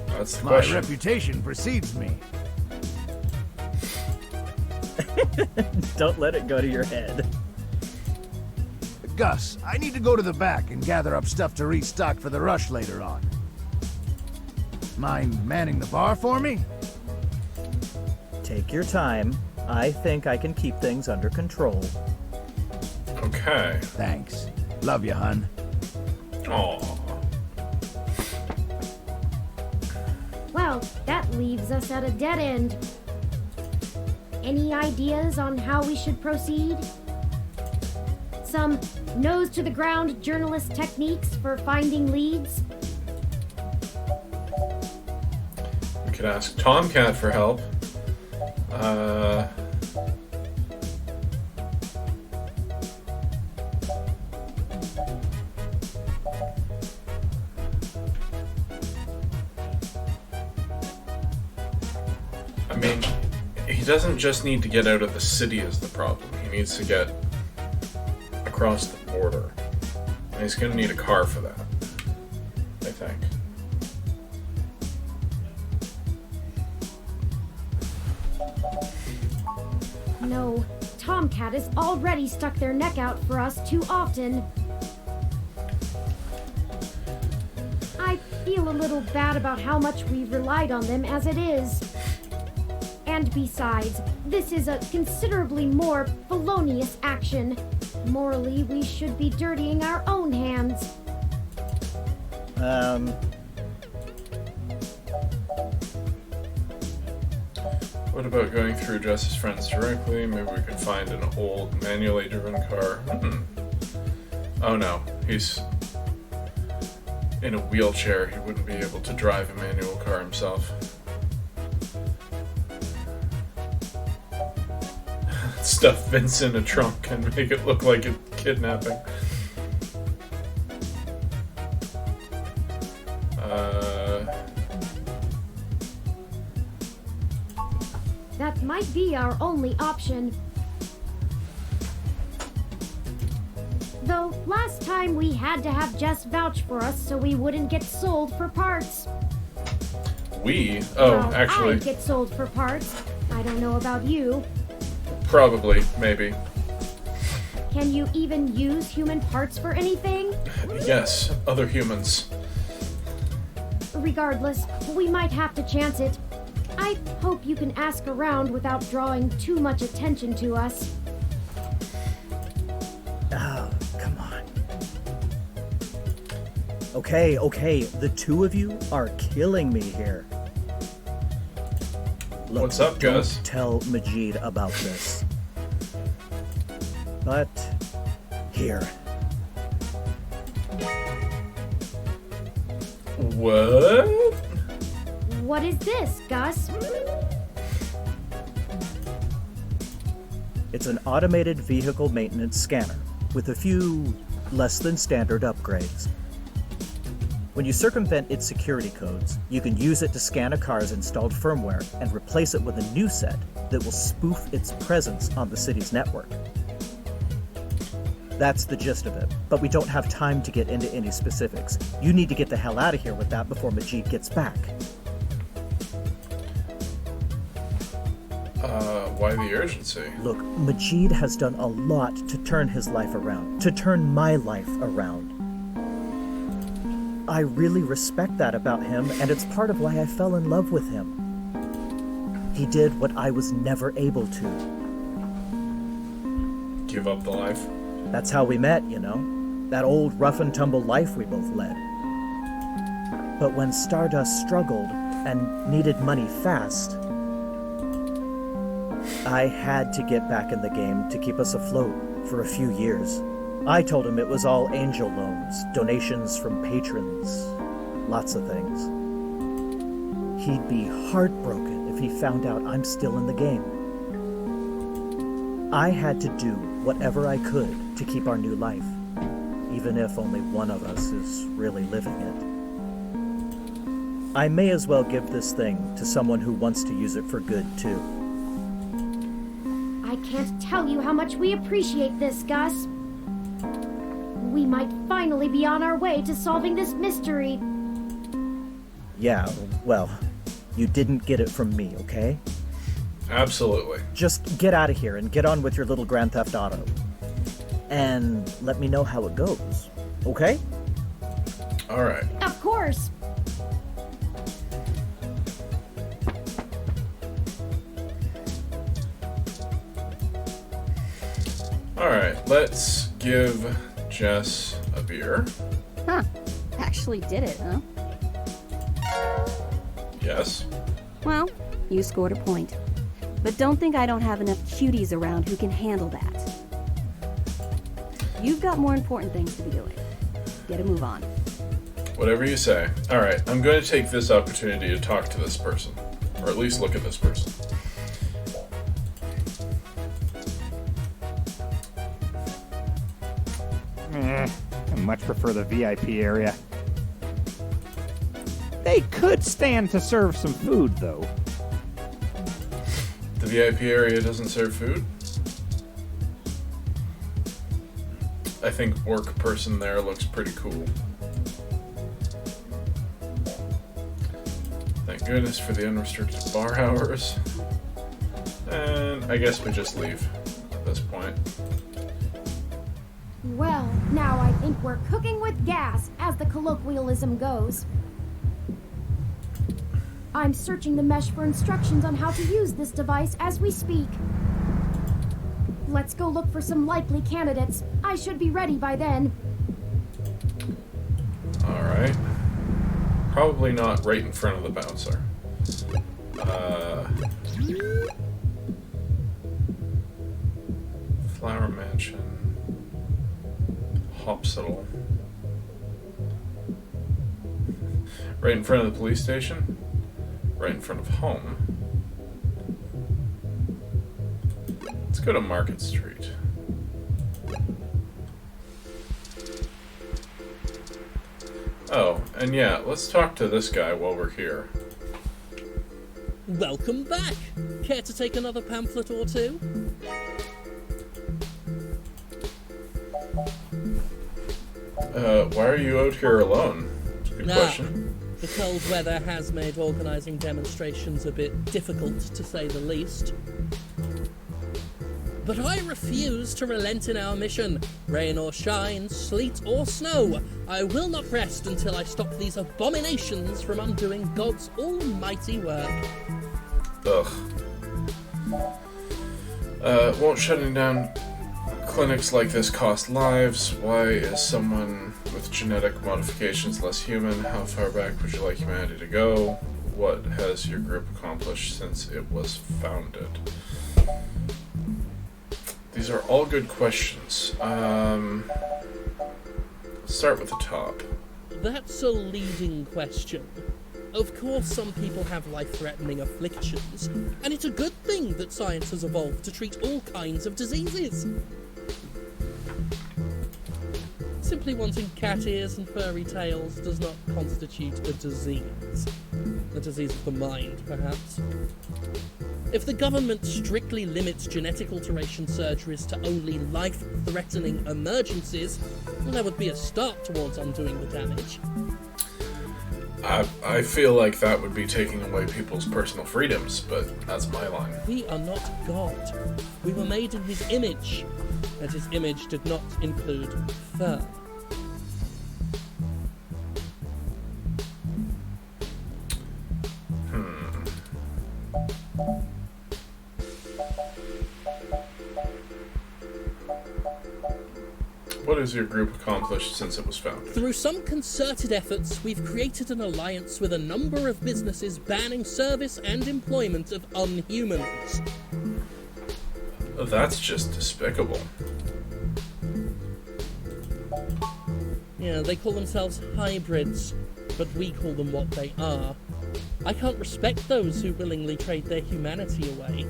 That's the My question. reputation precedes me. Don't let it go to your head. Gus, I need to go to the back and gather up stuff to restock for the rush later on. Mind manning the bar for me? Take your time. I think I can keep things under control. Okay. Thanks. Love you, hun. Aww. Well, that leaves us at a dead end. Any ideas on how we should proceed? Some nose-to-the-ground journalist techniques for finding leads? We could ask Tomcat for help. I mean, he doesn't just need to get out of the city is the problem. He needs to get across the border. He's gonna need a car for that, I think. No, Tomcat has already stuck their neck out for us too often. I feel a little bad about how much we've relied on them as it is. And besides, this is a considerably more felonious action. Morally, we should be dirtying our own hands. What about going through Jess's friends directly? Maybe we could find an old manually driven car. Oh no, he's in a wheelchair. He wouldn't be able to drive a manual car himself. Stuff Vince in a trunk and make it look like a kidnapping. That might be our only option. Though, last time we had to have Jess vouch for us so we wouldn't get sold for parts. We? Oh, well, actually. I'd get sold for parts. I don't know about you. Probably, maybe. Can you even use human parts for anything? Yes, other humans. Regardless, we might have to chance it. I hope you can ask around without drawing too much attention to us. Oh, come on. Okay, the two of you are killing me here. Look, what's up, Gus? Don't tell Majid about this. But here. What? What is this, Gus? It's an automated vehicle maintenance scanner with a few less than standard upgrades. When you circumvent its security codes, you can use it to scan a car's installed firmware and replace it with a new set that will spoof its presence on the city's network. That's the gist of it, but we don't have time to get into any specifics. You need to get the hell out of here with that before Majid gets back. Why the urgency? Look, Majid has done a lot to turn his life around, to turn my life around. I really respect that about him, and it's part of why I fell in love with him. He did what I was never able to. Give up the life? That's how we met, you know? That old rough and tumble life we both led. But when Stardust struggled and needed money fast, I had to get back in the game to keep us afloat for a few years. I told him it was all angel loans, donations from patrons, lots of things. He'd be heartbroken if he found out I'm still in the game. I had to do whatever I could to keep our new life, even if only one of us is really living it. I may as well give this thing to someone who wants to use it for good, too. I can't tell you how much we appreciate this, Gus. We might finally be on our way to solving this mystery. Yeah, well, you didn't get it from me, okay? Absolutely. Just get out of here and get on with your little Grand Theft Auto. And let me know how it goes, okay? All right. Of course. All right, let's give Jess a beer. Huh. Actually did it, huh? Yes. Well, you scored a point. But don't think I don't have enough cuties around who can handle that. You've got more important things to be doing. Get a move on. Whatever you say. All right, I'm going to take this opportunity to talk to this person. Or at least look at this person. I much prefer the VIP area. They could stand to serve some food, though. The VIP area doesn't serve food? I think orc person there looks pretty cool. Thank goodness for the unrestricted bar hours. And I guess we just leave at this point. Well, now I think we're cooking with gas, as the colloquialism goes. I'm searching the mesh for instructions on how to use this device as we speak. Let's go look for some likely candidates. I should be ready by then. Alright. Probably not right in front of the bouncer. Flower Mansion. Hospital. Right in front of the police station? Right in front of home. Let's go to Market Street. Oh, and yeah, let's talk to this guy while we're here. Welcome back! Care to take another pamphlet or two? Why are you out here alone? That's a good question. The cold weather has made organising demonstrations a bit difficult, to say the least. But I refuse to relent in our mission. Rain or shine, sleet or snow, I will not rest until I stop these abominations from undoing God's almighty work. Ugh. Won't shutting down clinics like this cost lives? Why is someone with genetic modifications less human? How far back would you like humanity to go? What has your group accomplished since it was founded? These are all good questions. Let's start with the top. That's a leading question. Of course, some people have life-threatening afflictions, and it's a good thing that science has evolved to treat all kinds of diseases. Simply wanting cat ears and furry tails does not constitute a disease. A disease of the mind, perhaps. If the government strictly limits genetic alteration surgeries to only life-threatening emergencies, well, that would be a start towards undoing the damage. I feel like that would be taking away people's personal freedoms, but that's my line. We are not God. We were made in his image, and his image did not include fur. What has your group accomplished since it was founded? Through some concerted efforts, we've created an alliance with a number of businesses banning service and employment of unhumans. That's just despicable. Yeah, they call themselves hybrids, but we call them what they are. I can't respect those who willingly trade their humanity away.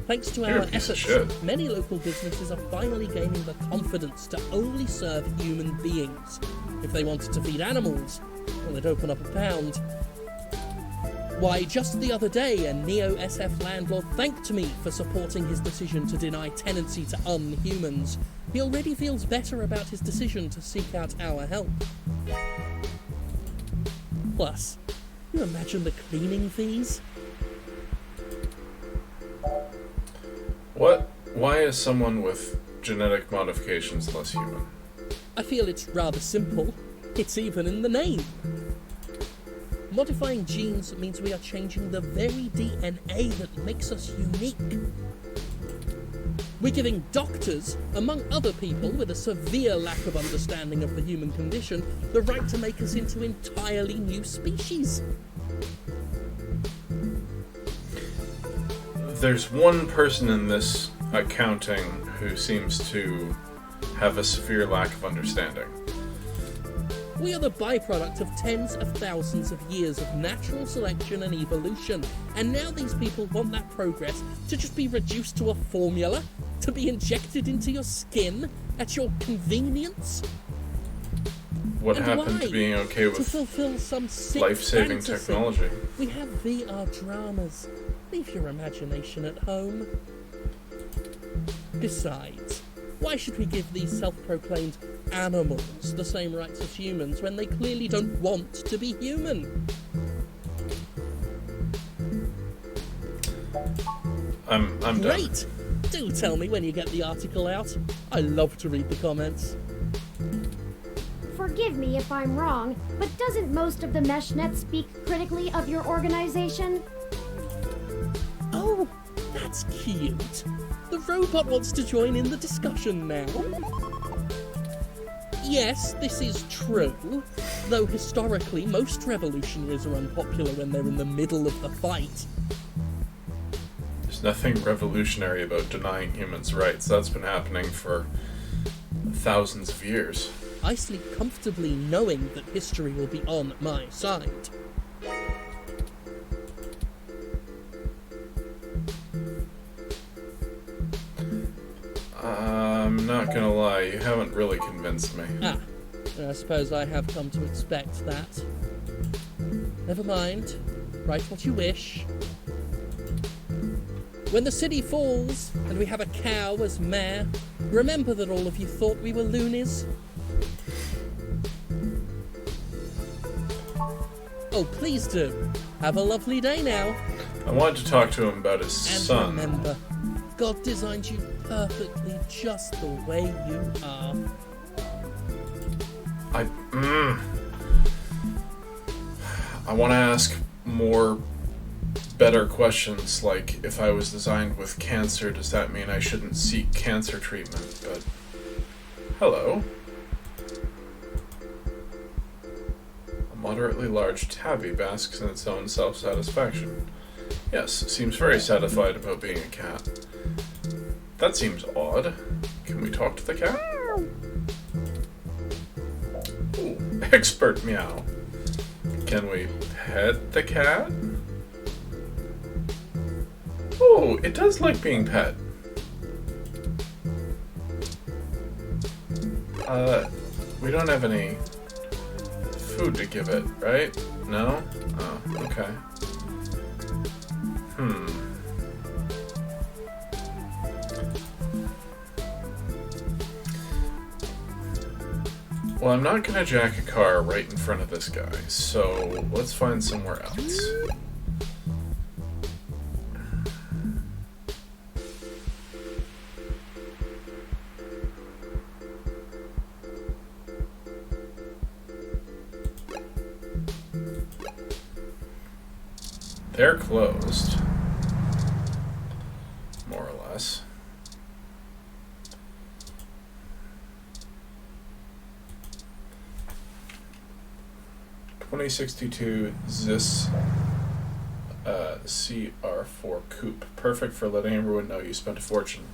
Thanks to our efforts, many local businesses are finally gaining the confidence to only serve human beings. If they wanted to feed animals, well, they'd open up a pound. Why, just the other day, a neo-SF landlord thanked me for supporting his decision to deny tenancy to unhumans. He already feels better about his decision to seek out our help. Plus, you imagine the cleaning fees? Why is someone with genetic modifications less human? I feel it's rather simple. It's even in the name. Modifying genes means we are changing the very DNA that makes us unique. We're giving doctors, among other people with a severe lack of understanding of the human condition, the right to make us into entirely new species. There's one person in this accounting who seems to have a severe lack of understanding. We are the byproduct of tens of thousands of years of natural selection and evolution, and now these people want that progress to just be reduced to a formula, to be injected into your skin at your convenience. What and happened why? to being okay with to fulfill some sick life-saving fantasy. technology? We have VR dramas. Leave your imagination at home. Besides, Why should we give these self-proclaimed animals the same rights as humans when they clearly don't want to be human? I'm done. Great! Do tell me when you get the article out. I love to read the comments. Forgive me if I'm wrong, but doesn't most of the meshnet speak critically of your organization? Oh, that's cute. The robot wants to join in the discussion now. Yes, this is true, though historically most revolutionaries are unpopular when they're in the middle of the fight. There's nothing revolutionary about denying humans' rights. That's been happening for thousands of years. I sleep comfortably knowing that history will be on my side. I'm not gonna lie, you haven't really convinced me. Ah, I suppose I have come to expect that. Never mind. Write what you wish. When the city falls, and we have a cow as mayor, remember that all of you thought we were loonies? Oh, please do. Have a lovely day now. I wanted to talk to him about his And son. remember, God designed you perfectly just the way you are. I want to ask more better questions, like if I was designed with cancer, does that mean I shouldn't seek cancer treatment? But hello. A moderately large tabby basks in its own self-satisfaction. Yes, seems very satisfied about being a cat. That seems odd. Can we talk to the cat? Ooh, expert meow. Can we pet the cat? Oh, it does like being pet. We don't have any food to give it, right? No? Oh, okay. Well, I'm not gonna jack a car right in front of this guy, so let's find somewhere else. They're closed. More or less. $2062 ZIS CR4 Coupe. Perfect for letting everyone know you spent a fortune.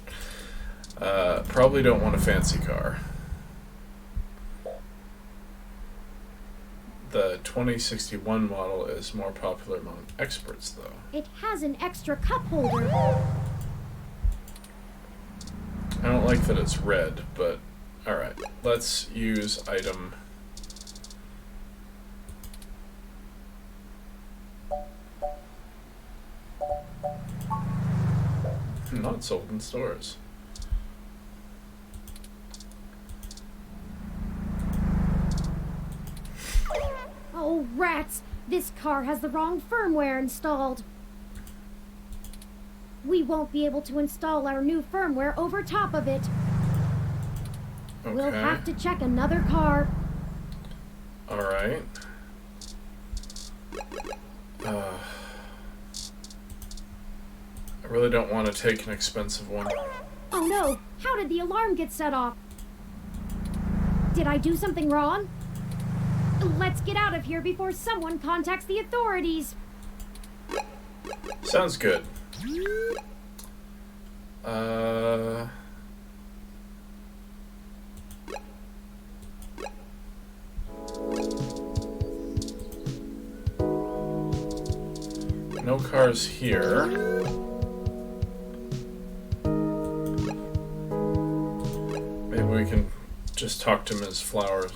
Probably don't want a fancy car. The 2061 model is more popular among experts, though. It has an extra cup holder. I don't like that it's red, but alright. Let's use item. Not sold in stores. Oh, rats! This car has the wrong firmware installed. We won't be able to install our new firmware over top of it. Okay. We'll have to check another car. Alright. I really don't want to take an expensive one. Oh no! How did the alarm get set off? Did I do something wrong? Let's get out of here before someone contacts the authorities. Sounds good. No cars here. Maybe we can just talk to Ms. Flowers.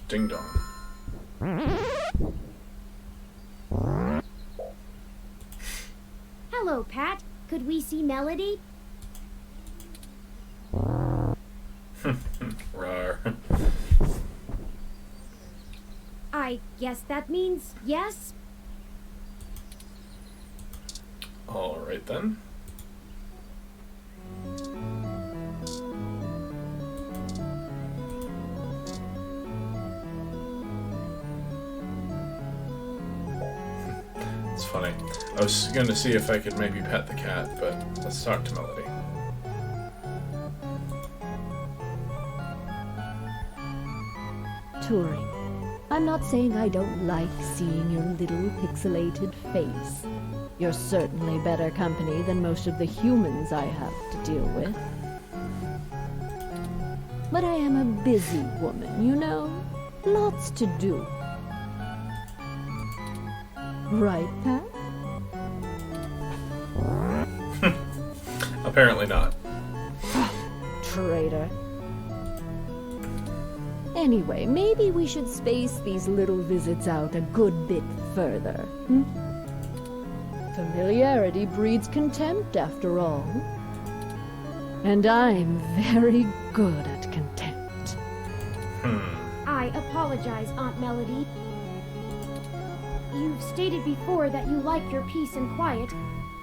Ding dong. Hello, Pat. Could we see Melody? Rar. I guess that means yes? Alright then. It's funny. I was going to see if I could maybe pet the cat, but let's talk to Melody. Turing, I'm not saying I don't like seeing your little pixelated face. You're certainly better company than most of the humans I have to deal with. But I am a busy woman, you know? Lots to do. Right, Pat? Apparently not. Traitor. Anyway, maybe we should space these little visits out a good bit further. Familiarity breeds contempt, after all. And I'm very good at contempt. I apologize, Aunt Melody. You've stated before that you like your peace and quiet,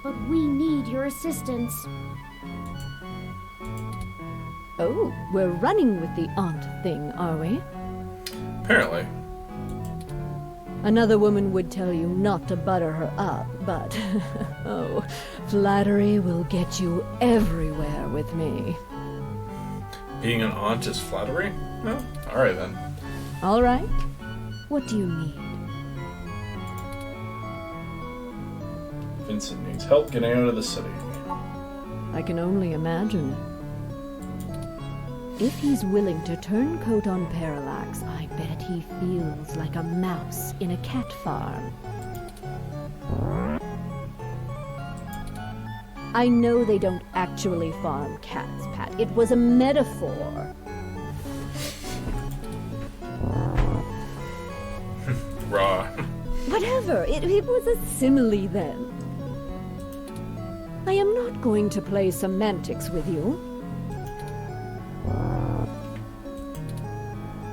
but we need your assistance. Oh, we're running with the aunt thing, are we? Apparently. Another woman would tell you not to butter her up, but oh, flattery will get you everywhere with me. Being an aunt is flattery? No? Alright then. All right. What do you need? Vincent needs help getting out of the city. I can only imagine. If he's willing to turn coat on Parallax, I bet he feels like a mouse in a cat farm. I know they don't actually farm cats, Pat. It was a metaphor. Raw. Whatever. It was a simile then. I am not going to play semantics with you.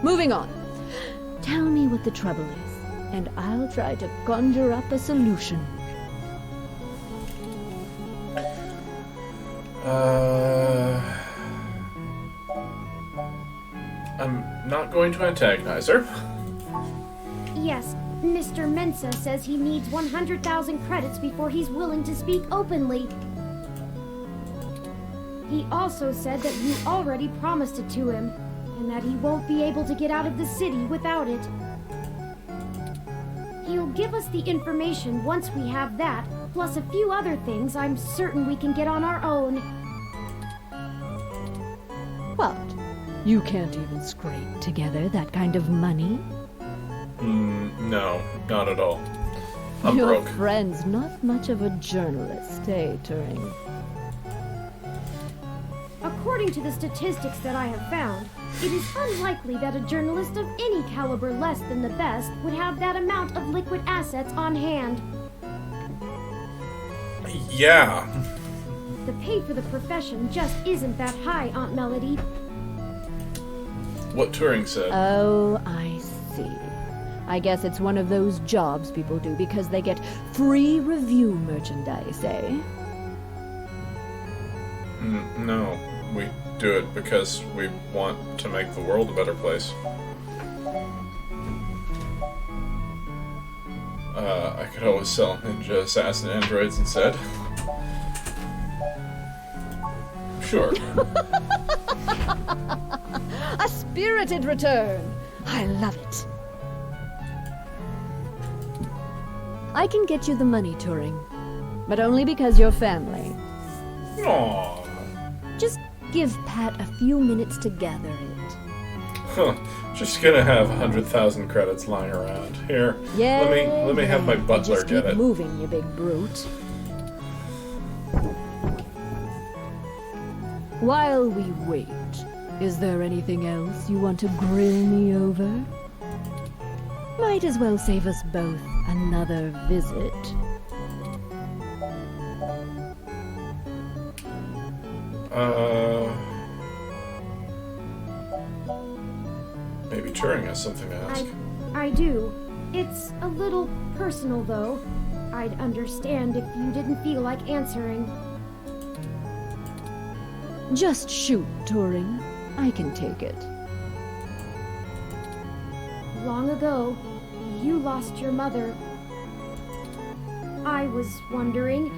Moving on. Tell me what the trouble is, and I'll try to conjure up a solution. I'm not going to antagonize her. Yes, Mr. Mensa says he needs 100,000 credits before he's willing to speak openly. He also said that you already promised it to him, and that he won't be able to get out of the city without it. He'll give us the information once we have that, plus a few other things I'm certain we can get on our own. What? You can't even scrape together that kind of money? No, not at all. I'm Your broke. friend's not much of a journalist, eh, Turing? According to the statistics that I have found, it is unlikely that a journalist of any caliber less than the best would have that amount of liquid assets on hand. Yeah. The pay for the profession just isn't that high, Aunt Melody. What Turing said. Oh, I see. I guess it's one of those jobs people do because they get free review merchandise, eh? No, we do it because we want to make the world a better place. I could always sell ninja assassin androids instead. Sure. A spirited return! I love it. I can get you the money, Turing, but only because you're family. Aww. Just give Pat a few minutes to gather it. Huh. Just gonna have 100,000 credits lying around. Here, Yeah, let me have my butler just get keep it. moving, you big brute. While we wait, is there anything else you want to grill me over? Might as well save us both another visit. Maybe Turing has something to ask. I do. It's a little personal, though. I'd understand if you didn't feel like answering. Just shoot, Turing. I can take it. Long ago, you lost your mother. I was wondering,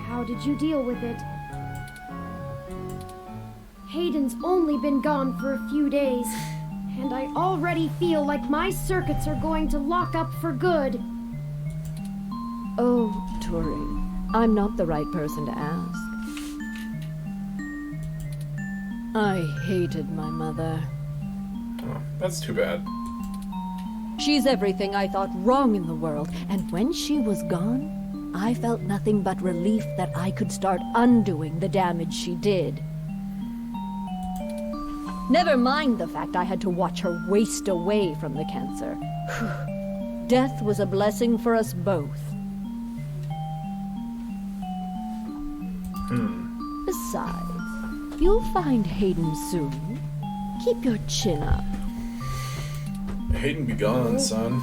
how did you deal with it? Hayden's only been gone for a few days, and I already feel like my circuits are going to lock up for good. Oh, Turing, I'm not the right person to ask. I hated my mother. Oh, that's too bad. She's everything I thought wrong in the world, and when she was gone, I felt nothing but relief that I could start undoing the damage she did. Never mind the fact I had to watch her waste away from the cancer. Death was a blessing for us both. Besides, you'll find Hayden soon. Keep your chin up. Hayden be gone, son.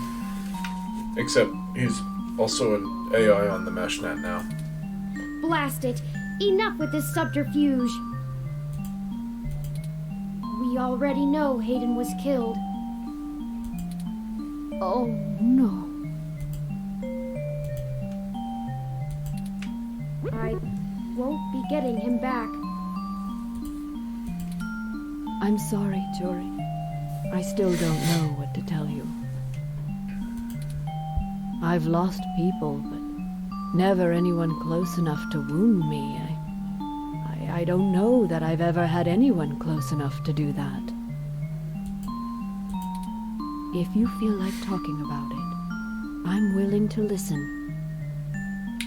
Except he's also an AI on the meshnet now. Blast it! Enough with this subterfuge! We already know Hayden was killed. Oh, no. I won't be getting him back. I'm sorry, Turing. I still don't know what to tell you. I've lost people, but never anyone close enough to wound me. I don't know that I've ever had anyone close enough to do that. If you feel like talking about it, I'm willing to listen.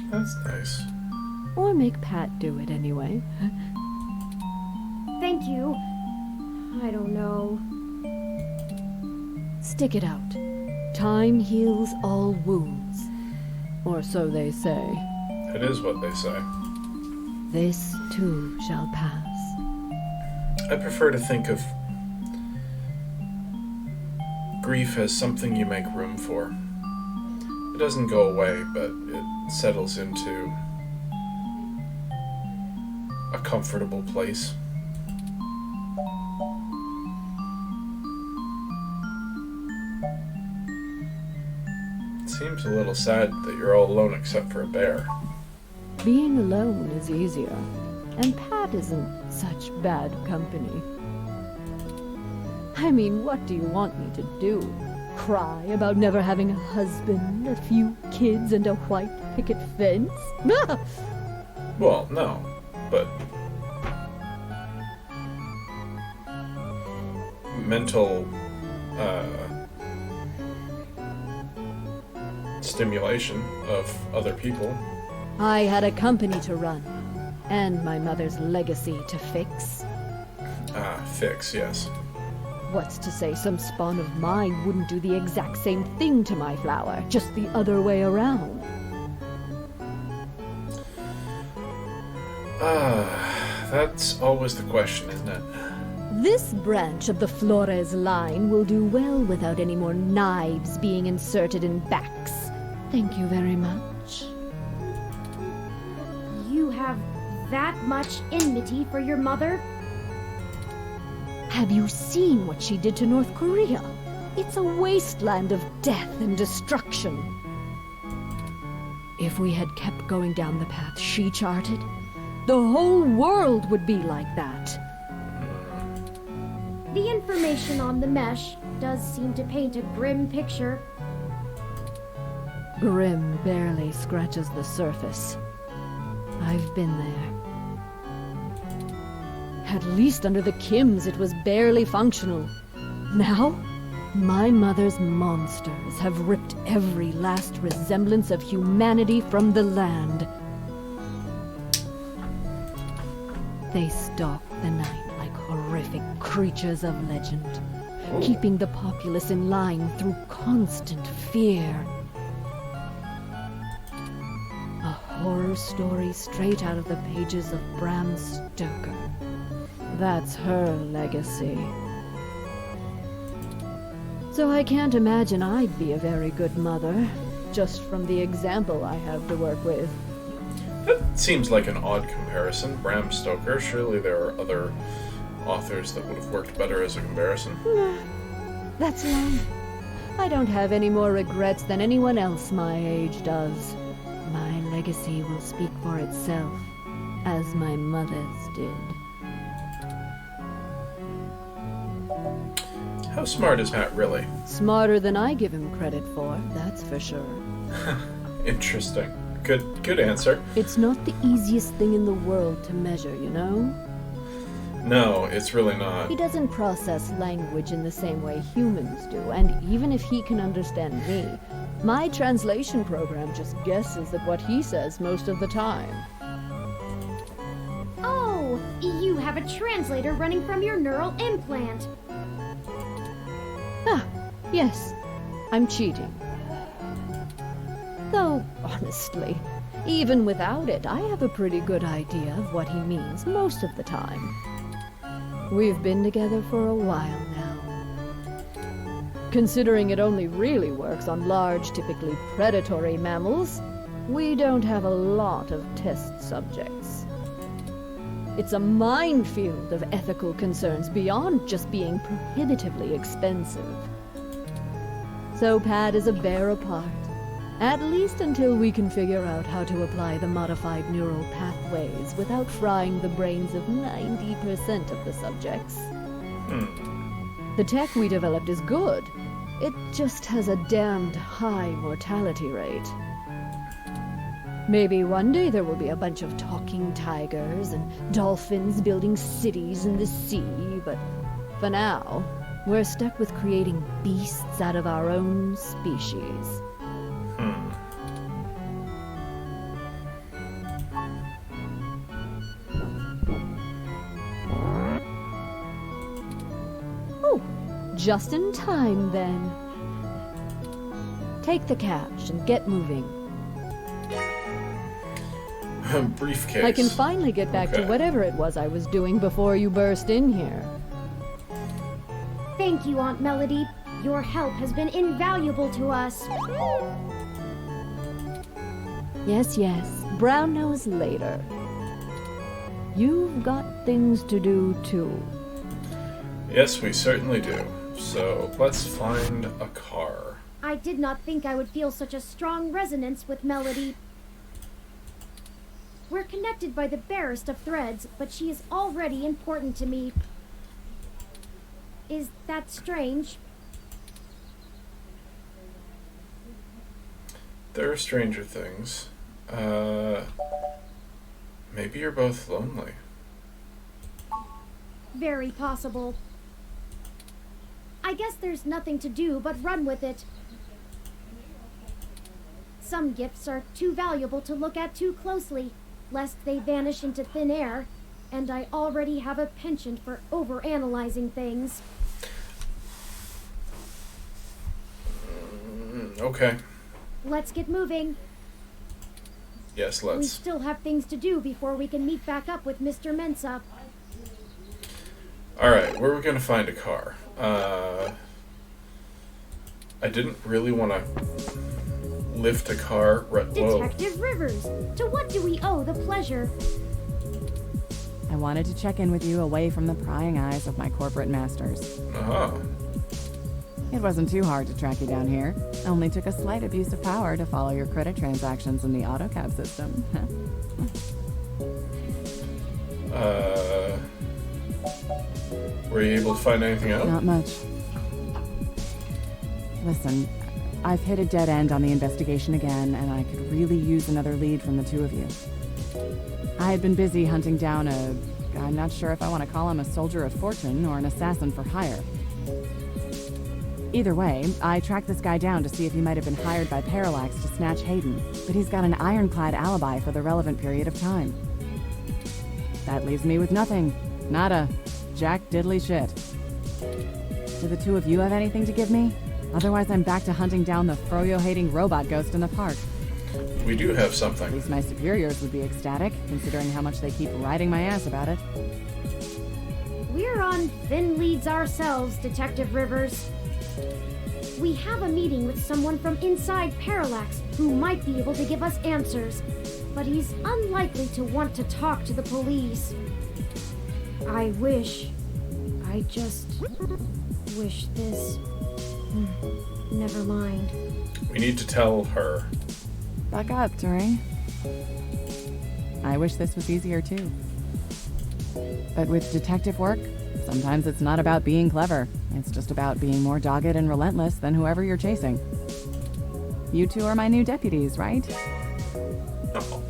That's nice. Or make Pat do it anyway. Thank you. I don't know. Stick it out. Time heals all wounds. Or so they say. It is what they say. This too shall pass. I prefer to think of grief as something you make room for. It doesn't go away, but it settles into a comfortable place. It seems a little sad that you're all alone except for a bear. Being alone is easier, and Pat isn't such bad company. I mean, what do you want me to do? Cry about never having a husband, a few kids, and a white picket fence? Well, no, but mental stimulation of other people. I had a company to run, and my mother's legacy to fix. Fix, yes. What's to say some spawn of mine wouldn't do the exact same thing to my flower, just the other way around? That's always the question, isn't it? This branch of the Flores line will do well without any more knives being inserted in backs. Thank you very much. You have that much enmity for your mother? Have you seen what she did to North Korea? It's a wasteland of death and destruction. If we had kept going down the path she charted, the whole world would be like that. The information on the mesh does seem to paint a grim picture. Grim barely scratches the surface. I've been there. At least under the Kims it was barely functional. Now, my mother's monsters have ripped every last resemblance of humanity from the land. They stalk the night like horrific creatures of legend, keeping the populace in line through constant fear. A horror story straight out of the pages of Bram Stoker. That's her legacy. So I can't imagine I'd be a very good mother, just from the example I have to work with. That seems like an odd comparison. Bram Stoker, surely there are other authors that would have worked better as a comparison. That's wrong. I don't have any more regrets than anyone else my age does. My legacy will speak for itself, as my mother's did. How smart is Matt really? Smarter than I give him credit for, that's for sure. Interesting. Good answer. It's not the easiest thing in the world to measure, you know? No, it's really not. He doesn't process language in the same way humans do, and even if he can understand me, my translation program just guesses at what he says most of the time. Oh, you have a translator running from your neural implant. Ah, yes, I'm cheating. Though, honestly, even without it, I have a pretty good idea of what he means most of the time. We've been together for a while now. Considering it only really works on large, typically predatory mammals, we don't have a lot of test subjects. It's a minefield of ethical concerns beyond just being prohibitively expensive. So Pat is a bear apart, at least until we can figure out how to apply the modified neural pathways without frying the brains of 90% of the subjects. The tech we developed is good. It just has a damned high mortality rate. Maybe one day there will be a bunch of talking tigers and dolphins building cities in the sea, but for now, we're stuck with creating beasts out of our own species. Oh, just in time then. Take the cash and get moving. Briefcase. I can finally get back to whatever it was I was doing before you burst in here. Thank you, Aunt Melody. Your help has been invaluable to us. Yes, yes. Brown knows later. You've got things to do, too. Yes, we certainly do. So, let's find a car. I did not think I would feel such a strong resonance with Melody. We're connected by the barest of threads, but she is already important to me. Is that strange? There are stranger things. Maybe you're both lonely. Very possible. I guess there's nothing to do but run with it. Some gifts are too valuable to look at too closely, lest they vanish into thin air, and I already have a penchant for overanalyzing things. Okay. Let's get moving. Yes, We let's. still have things to do before we can meet back up with Mr. Mensa. Alright, where are we going to find a car? I didn't really want to lift a car. Whoa. Detective Rivers, to what do we owe the pleasure? I wanted to check in with you away from the prying eyes of my corporate masters. It wasn't too hard to track you down here. Only took a slight abuse of power to follow your credit transactions in the AutoCAD system. Were you able to find anything out? Not much. Listen, I've hit a dead end on the investigation again, and I could really use another lead from the two of you. I had been busy hunting down I'm not sure if I want to call him a soldier of fortune or an assassin for hire. Either way, I tracked this guy down to see if he might have been hired by Parallax to snatch Hayden, but he's got an ironclad alibi for the relevant period of time. That leaves me with nothing. Nada. Jack diddly shit. Do the two of you have anything to give me? Otherwise, I'm back to hunting down the froyo-hating robot ghost in the park. We do have At something. least my superiors would be ecstatic, considering how much they keep riding my ass about it. We're on thin leads ourselves, Detective Rivers. We have a meeting with someone from inside Parallax who might be able to give us answers, but he's unlikely to want to talk to the police. I just wish this... Never mind. We need to tell her. Buck up, Turing. I wish this was easier too. But with detective work, sometimes it's not about being clever. It's just about being more dogged and relentless than whoever you're chasing. You two are my new deputies, right? Oh.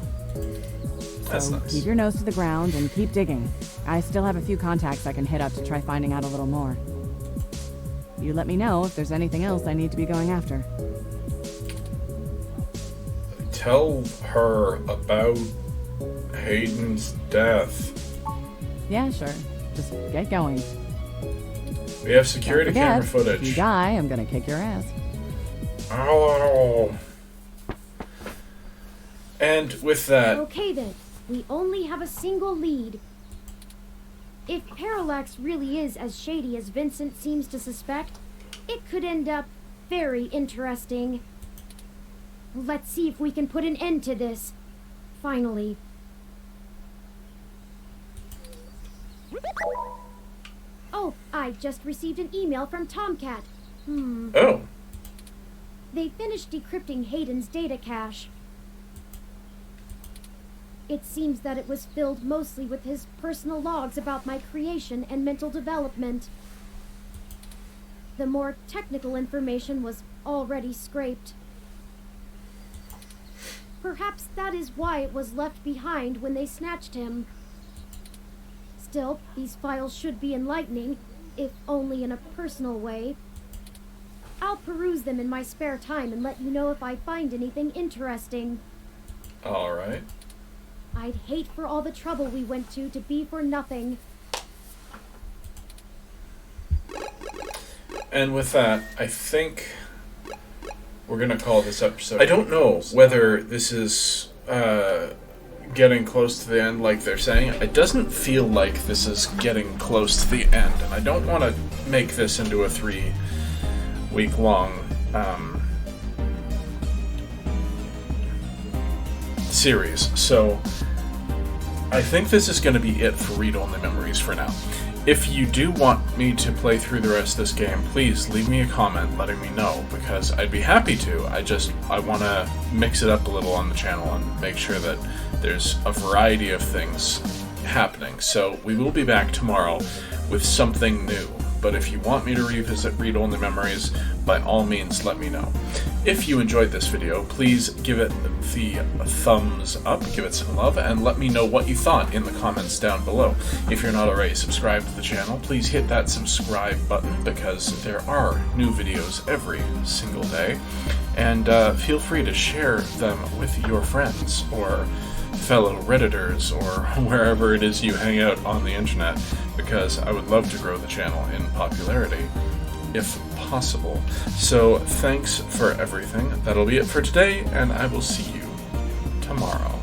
That's So nice. keep your nose to the ground and keep digging. I still have a few contacts I can hit up to try finding out a little more. You let me know if there's anything else I need to be going after. Tell her about Hayden's death. Yeah, sure. Just get going. We have security Don't camera forget, footage. If you die, I'm gonna kick your ass. Oh. And with that, Okay then, we only have a single lead. If Parallax really is as shady as Vincent seems to suspect, it could end up very interesting. Let's see if we can put an end to this. Finally. Oh, I just received an email from Tomcat. oh, They finished decrypting Hayden's data cache. It seems that it was filled mostly with his personal logs about my creation and mental development. The more technical information was already scraped. Perhaps that is why it was left behind when they snatched him. Still, these files should be enlightening, if only in a personal way. I'll peruse them in my spare time and let you know if I find anything interesting. all right. I'd hate for all the trouble we went to be for nothing. And with that, I think we're gonna call this episode. I don't know whether this is getting close to the end like they're saying. It doesn't feel like this is getting close to the end, and I don't want to make this into a 3-week-long series. So I think this is going to be it for read-only memories for now. If you do want me to play through the rest of this game, please leave me a comment letting me know, because I'd be happy to. I want to mix it up a little on the channel and make sure that there's a variety of things happening. So we will be back tomorrow with something new. But if you want me to revisit read-only memories, by all means let me know. If you enjoyed this video, please give it the thumbs up, give it some love, and let me know what you thought in the comments down below. If you're not already subscribed to the channel, please hit that subscribe button, because there are new videos every single day. And feel free to share them with your friends, or fellow Redditors, or wherever it is you hang out on the internet, because I would love to grow the channel in popularity, if possible. So thanks for everything. That'll be it for today, and I will see you tomorrow.